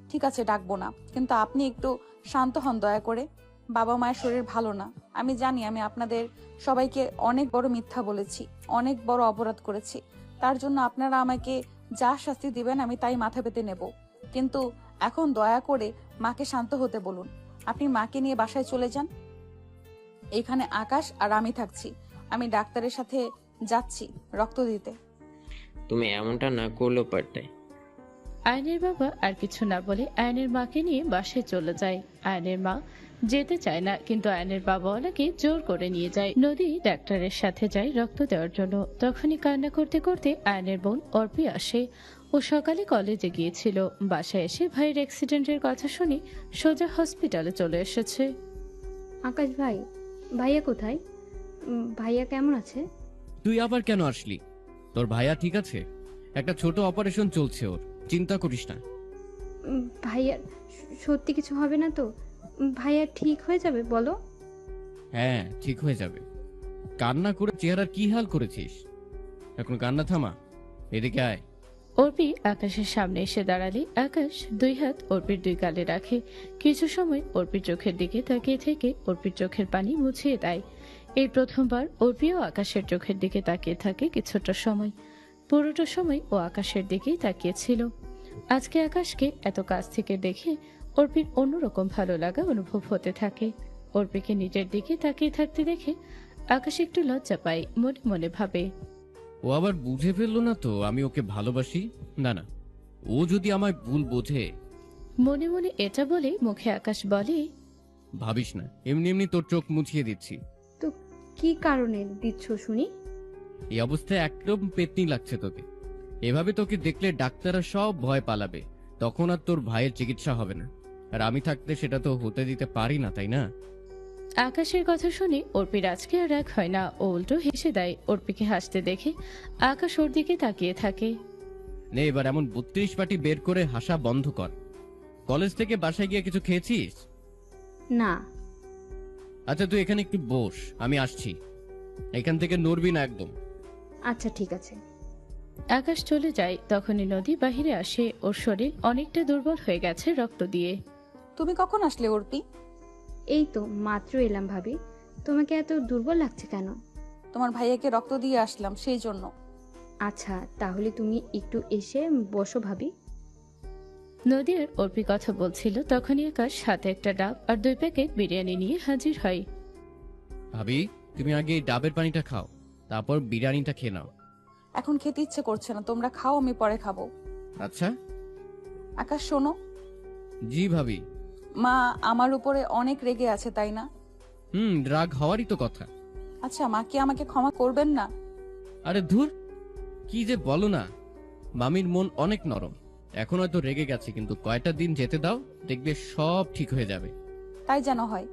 ঠিক আছে ডাকবো না, কিন্তু আপনি একটু শান্ত হন দয়া করে। বাবা মায়ের শরীর ভালো না, আমি জানি আমি আপনাদের সবাইকে অনেক বড় মিথ্যা বলেছি, অনেক বড় অপরাধ করেছি। তার জন্য আপনারা আমাকে যা শাস্তি দিবেন আমি তাই মাথা পেতে নেব, কিন্তু এখন দয়া করে মাকে শান্ত হতে বলুন। আপনি মাকে নিয়ে বাসায় চলে যান, এখানে আকাশ আর আমি থাকছি। আমি ডাক্তারের সাথে যাচ্ছি রক্ত দিতে। তুমি এমনটা না করলেও পারতে। আয়নের বাবা আর কিছু না বলে আয়নের মাকে নিয়ে বাসায় চলে যায়। আয়নের মা যেতে চায় না, কিন্তু আয়নের বাবা ওনাকে জোর করে নিয়ে যায়। নদী ডাক্তারের সাথে যায় রক্ত দেওয়ার জন্য। তখনই কান্না করতে করতে আয়নের বোন অর্পি আসে। ও সকালে কলেজে গিয়েছিল, বাসায় এসে ভাইয়ের অ্যাক্সিডেন্টের কথা শুনে সোজা হসপিটালে চলে এসেছে। আকাশ ভাই, ভাইয়া কোথায়? ভাইয়া কেমন আছে? তুই আবার কেন আসলি? তোর ভাইয়া ঠিক আছে, একটা ছোট অপারেশন চলছে ওর, চিন্তা করিস না। ভাইয়া সত্যি কিছু হবে না তো? ভাইয়া ঠিক হয়ে যাবে বলো? হ্যাঁ ঠিক হয়ে যাবে। কান্না করে চেহারার কি হাল করেছিস? এখন কান্না থামা, এদিকে আয়। অর্পি আকাশের সামনে এসে দাঁড়ালে আকাশ দুই হাত অর্পির দুই গালে রাখে। কিছু সময় অর্পির চোখের দিকে তাকিয়ে থেকে অর্পির চোখের পানি মুছিয়ে দেয়। এই প্রথমবার অর্পিও আকাশের চোখের দিকে তাকিয়ে থাকে কিছুটা সময়। পুরোটা সময় ও আকাশের দিকেই তাকিয়েছিল। আজকে আকাশকে এত কাছ থেকে দেখে অর্পির অন্যরকম ভালো লাগা অনুভব হতে থাকে। অর্পিকে নিজের দিকে তাকিয়ে থাকতে দেখে আকাশ একটু লজ্জা পায়, মনে মনে ভাবে ও আবার বুঝে ফেললো না তো আমি ওকে ভালোবাসি। না না, ও যদি আমায় ভুল বোঝে। মনে মনে এটা বলে মুখে আকাশ বলে, ভাবিস না, এমনি এমনি তোর চোখ মুছিয়ে দিচ্ছি। তো কি কারণে দিচ্ছ শুনি? এই অবস্থায় একদম পেতনি লাগছে তোকে। এভাবে তোকে দেখলে ডাক্তাররা সব ভয় পালাবে, তখন আর তোর ভাইয়ের চিকিৎসা হবে না। আর আমি থাকতে সেটা তো হতে দিতে পারি না, তাই না? আকাশের কথা শুনে অর্পির আজকে আর রাগ হয় না, ও উল্টো হেসে দেয়। অর্পিকে হাসতে দেখে আকাশ ওর দিকে তাকিয়ে থাকে। নে এবার এমন 32 পাটি বের করে হাসা বন্ধ কর। কলেজ থেকে বাসায় গিয়ে কিছু খেয়েছিস? না। আচ্ছা তুই এখানে একটু বস, আমি আসছি। এখান থেকে নড়বি না একদম। আচ্ছা ঠিক আছে। আকাশ চলে যায়। তখনই নদী বাহিরে আসে। ওর শরীর অনেকটা দুর্বল হয়ে গেছে রক্ত দিয়ে। তুমি কখন আসলে অর্পি? এই তো মাত্র এলাম ভাবি। তোমাকে এত দুর্বল লাগছে কেন? তোমার ভাইয়াকে রক্ত দিয়ে আসলাম সেই জন্য। আচ্ছা তাহলে তুমি একটু এসে বসো ভাবি। নদী আর অর্পি কথা বলছিল, তখনই আকাশ হাতে একটা ডাব আর 2 প্যাকেট বিরিয়ানি নিয়ে হাজির হয়। ভাবি তুমি আগে এই ডাবের পানিটা খাও, তারপর বিরিয়ানিটা খেয়ে নাও। এখন খেতে ইচ্ছে করছে না, তোমরা খাও, আমি পরে খাবো। আচ্ছা। আকাশ শোনো। জি ভাবি। মা আমার উপরে অনেক রেগে আছে তাই না? রাগ হওয়ারই তো কথা। আচ্ছা মা কি আমাকে ক্ষমা করবেন না? আরে ধুর, কি যে বলো না। মামির মন অনেক নরম, এখন হয়তো রেগে গেছে, কিন্তু কয়টা দিন যেতে দাও, দেখবে সব ঠিক হয়ে যাবে। তাই যেন হয়।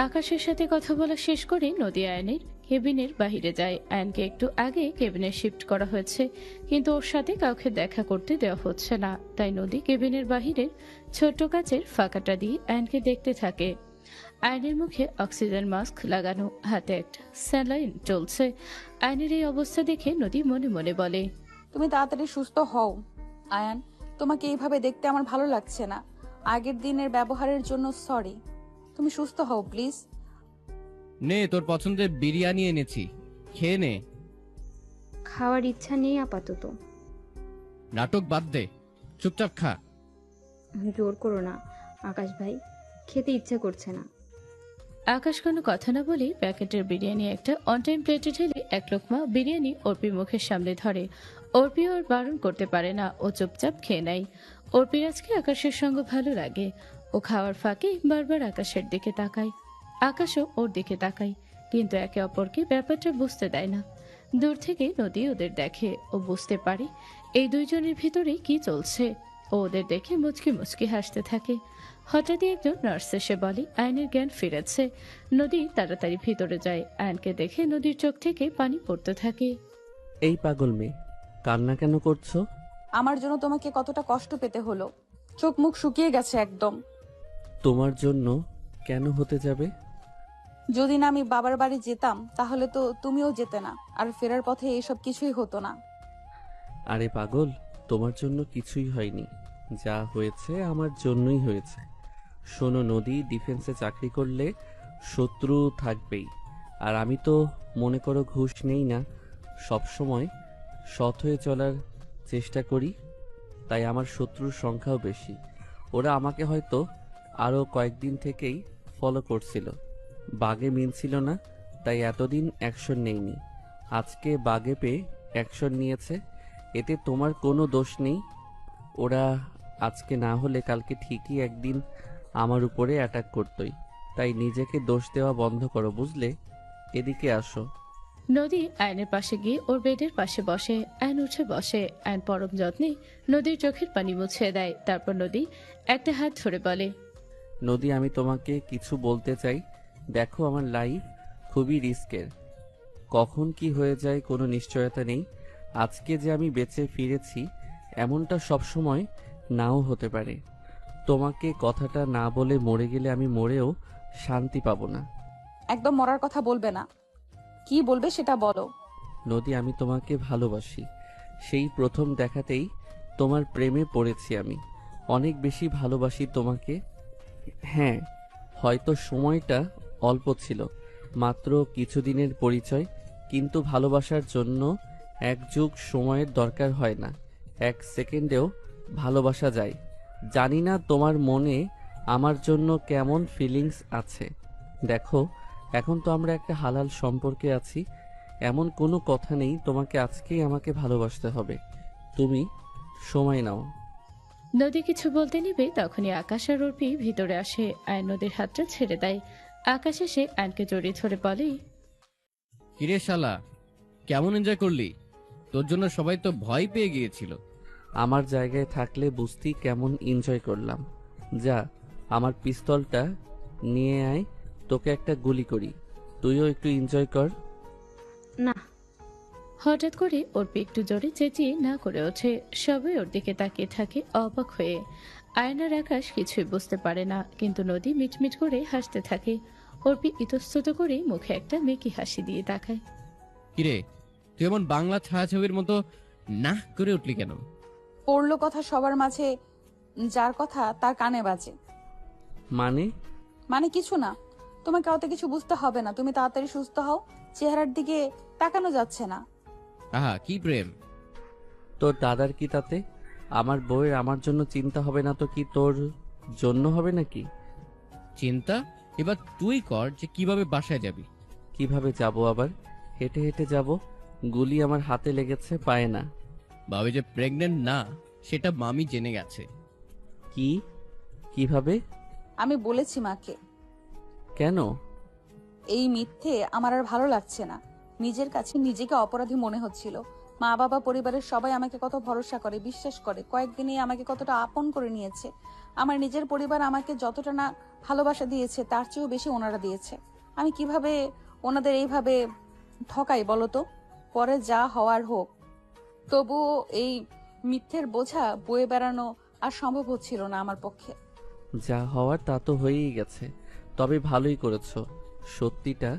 আকাশের সাথে কথা বলা শেষ করে নদী আয়নের কেবিনের বাহিরে যায়। আয়নকে একটু আগে কেবিনে শিফট করা হয়েছে, কিন্তু ওর সাথে কাউকে দেখা করতে দেওয়া হচ্ছে না। তাই নদী কেবিনের বাহিরের ছোট্ট কাচের ফাঁকাটা দিয়ে আয়নকে দেখতে থাকে। আয়নের মুখে অক্সিজেন মাস্ক লাগানো, হাতে একটা স্যালাইন চলছে। আয়নের এই অবস্থা দেখে নদী মনে মনে বলে, তুমি তাড়াতাড়ি সুস্থ হও আয়ান। তোমাকে এইভাবে দেখতে আমার ভালো লাগছে না। আগের দিনের ব্যবহারের জন্য সরি। তুমি সুস্থ হও প্লিজ। নে, তোর পছন্দের বিরিয়ানি এনেছি, খেয়ে নে। খাওয়ার ইচ্ছা নেই আপাতত। নাটক বাদ দে, চুপচাপ খা। জোর করো না আকাশ ভাই, খেতে ইচ্ছে করছে না। আকাশ কোনো কথা না বলেই প্যাকেটের বিরিয়ানি একটা অন টাইম প্লেটে ঢেলে এক লোকমা বিরিয়ানি অর্পির মুখের সামনে ধরে। অর্পি ওর বারণ করতে পারে না, ও চুপচাপ খেয়ে নেয়। অর্পির আজকে আকাশের সঙ্গ ভালো লাগে। ও খাওয়ার ফাঁকে বারবার আকাশের দিকে তাকায়, আকাশও ওর দিকে তাকায়, কিন্তু একে অপরকে ব্যাপারটা বুঝতে দেয় না। দূর থেকে নদী ওদের দেখে, ও বুঝতে পারে এই দুইজনের ভিতরে কি চলছে। ও ওদের দেখে মুচকি মুচকি হাসতে থাকে। হঠাৎই একজন নার্স এসে বলে আয়নের জ্ঞান ফিরেছে। নদী তাড়াতাড়ি ভিতরে যায়। আয়নকে দেখে নদীর চোখ থেকে পানি পড়তে থাকে। এই পাগল মেয়ে, কান্না কেন করছো? আমার জন্য তোমাকে কতটা কষ্ট পেতে হলো। চোখ মুখ শুকিয়ে গেছে একদম। তোমার জন্য কেন হতে যাবে? যদি না আমি বাবার বাড়ি যেতাম তাহলে তো তুমিও যেতে না, আর ফেরার পথে এইসব কিছুই হতো না। আরে পাগল, তোমার জন্য কিছুই হয়নি। যা হয়েছে আমার জন্যই হয়েছে। শোনো নদী, ডিফেন্সে চাকরি করলে শত্রু থাকবেই। আর আমি তো মনে করো ঘুষ নেই না, সবসময় সৎ হয়ে চলার চেষ্টা করি। তাই আমার শত্রুর সংখ্যাও বেশি। ওরা আমাকে হয়তো আরও কয়েকদিন থেকেই ফলো করছিল। বাগে মিলছিল না, তাই এতদিন অ্যাকশন নেইনি। আজকে বাগে পেয়ে অ্যাকশন নিয়েছে, এতে তোমার কোনো দোষ নেই। ওরা আজকে না হলে কালকে ঠিকই একদিন আমার উপরে অ্যাটাক করতই। তাই নিজেকে দোষ দেওয়া বন্ধ করো, বুঝলে? এদিকে আসো। নদী আয়নের পাশে গিয়ে ওর বেডের পাশে বসে। আয়ন উঠে বসে। আয়ন পরম যত্নে নদীর চোখের পানি মুছিয়ে দেয়। তারপর নদী একটা হাত ধরে বলে, নদী, আমি তোমাকে কিছু বলতে চাই। দেখো, আমার লাইফ খুবই রিস্কের। কখন কি হয়ে যায় কোনো নিশ্চয়তা নেই। আজকে যে আমি বেঁচে ফিরেছি এমনটা সবসময় নাও হতে পারে। তোমাকে কথাটা না বলে মরে গেলে আমি মরেও শান্তি পাবো না। একদম মরার কথা বলবে না। কি বলবে সেটা বলো। নদী, আমি তোমাকে ভালোবাসি। সেই প্রথম দেখাতেই তোমার প্রেমে পড়েছি আমি। অনেক বেশি ভালোবাসি তোমাকে। হ্যাঁ, হয়তো সময়টা অল্প ছিল, মাত্র কিছুদিনের পরিচয়, কিন্তু ভালোবাসার জন্য এক যুগ সময়ের দরকার হয় না। এক সেকেন্ডেও ভালোবাসা যায়। জানি না তোমার মনে আমার জন্য কেমন ফিলিংস আছে। দেখো, এখন তো আমরা একটা হালাল সম্পর্কে আছি। এমন কোনো কথা নেই তোমাকে আজকেই আমাকে ভালোবাসতে হবে। তুমি সময় নাও। নদী কিছু বলতে নিবে তখনই আকাশ আর অর্পি ভিতরে আসে। আয়ন নদীর হাতটা ছেড়ে দেয়। আকাশ এসে আয়নকে জড়িয়ে ধরে বলে, কিরে শালা, কেমন এনজয় করলি? তোর জন্য সবাই তো ভয় পেয়ে গিয়েছিল। আমার জায়গায় থাকলে বুঝতি কেমন এনজয় করলাম। যা, আমার পিস্তলটা নিয়ে আয়, তোকে একটা গুলি করি, তুইও একটু এনজয় কর। না। হঠাৎ করে অর্পি একটু জোরে চেঁচিয়ে না করে ওঠে। সবাই ওর দিকে তাকিয়ে থাকে অবাক হয়ে। আয়নার আকাশ কিছুই বুঝতে পারে না, কিন্তু নদী মিটমিট করে হাসতে থাকে। অর্পি ইতস্তত করে মুখে একটা মেকি হাসি দিয়ে তাকায়। কিরে, তুই এমন বাংলা ছায়াছবির মতো না করে উঠলি কেন? পড়লো কথা সবার মাঝে, যার কথা তার কানে বাজে। মানে কিছু না, তোমাকে অত কিছু বুঝতে হবে না। তুমি তাড়াতাড়ি সুস্থ হও। চেহারার দিকে তাকানো যাচ্ছে না। আহা, কি প্রেম! তোর দাদার কি তাতে? আমার বউয়ের আমার জন্য চিন্তা হবে না তো কি তোর জন্য হবে নাকি? চিন্তা এবার তুই কর যে কিভাবে বাসায় যাবি। কিভাবে যাব আবার? হেঁটে হেঁটে যাব। গুলি আমার হাতে লেগেছে, পায়ে না। ভাবি যে প্রেগনেন্ট না সেটা মামি জেনে গেছে। কিভাবে? আমি বলেছি মাকে। কেন? এই মিথ্যে আমার আর ভালো লাগছে না। নিজের কাছে নিজেকে অপরাধী মনে হচ্ছিল। মা বাবা পরিবারের সবাই আমাকে কত ভরসা করে, বিশ্বাস করে, কয়েকদিনই আমাকে কতটা আপন করে নিয়েছে। আমার নিজের পরিবার আমাকে যতটা না ভালোবাসা দিয়েছে তার চেয়েও বেশি ওনারা দিয়েছে। আমি কিভাবে ওনাদের এইভাবে ঠকাই বলো তো? পরে যা হওয়ার হোক, তবুও এই মিথ্যের বোঝা বয়ে বেড়ানো আর সম্ভব হচ্ছিল না আমার পক্ষে। যা হওয়ার তা তো হয়েই গেছে। তবে ভালোই করেছো সত্যিটা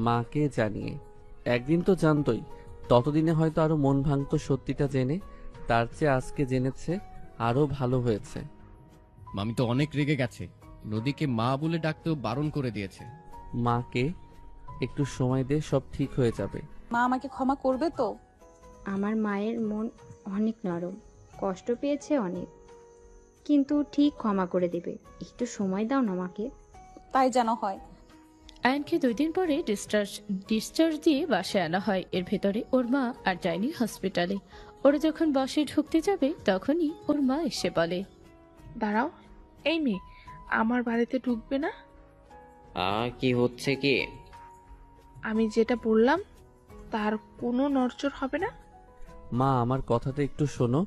মাকে জানিয়ে। একদিন তো জানতোই, ততদিনে হয়তো আরো মন ভাঙতো সত্যিটা জেনে। তার চেয়ে আজকে জেনেছে আরো ভালো হয়েছে। মামি তো অনেক রেগে গেছে, নদীকে মা বলে ডাকতেও বারণ করে দিয়েছে। মাকে একটু সময় দে, সব ঠিক হয়ে যাবে। মা আমাকে ক্ষমা করবে তো? আমার মায়ের মন অনেক নরম, কষ্ট পেয়েছে অনেক, কিন্তু ঠিক ক্ষমা করে দেবে। একটু সময় দাও না মাকে। তাই যেন হয়। আয়নকে 2 দিন পরে ডিসচার্জ দিয়ে বাসায় আনা হয়। এর ভেতরে ওর মা আর যায়নি হসপিটালে। ওরা যখন বাসে ঢুকতে যাবে তখনই ওর মা এসে বলে, দাঁড়াও, এই মেয়ে আমার বাড়িতে ঢুকবে না। কি হচ্ছে কি? আমি যেটা বললাম তার কোনো নড়চড় হবে না। মা আমার কথাটা একটু শোনো।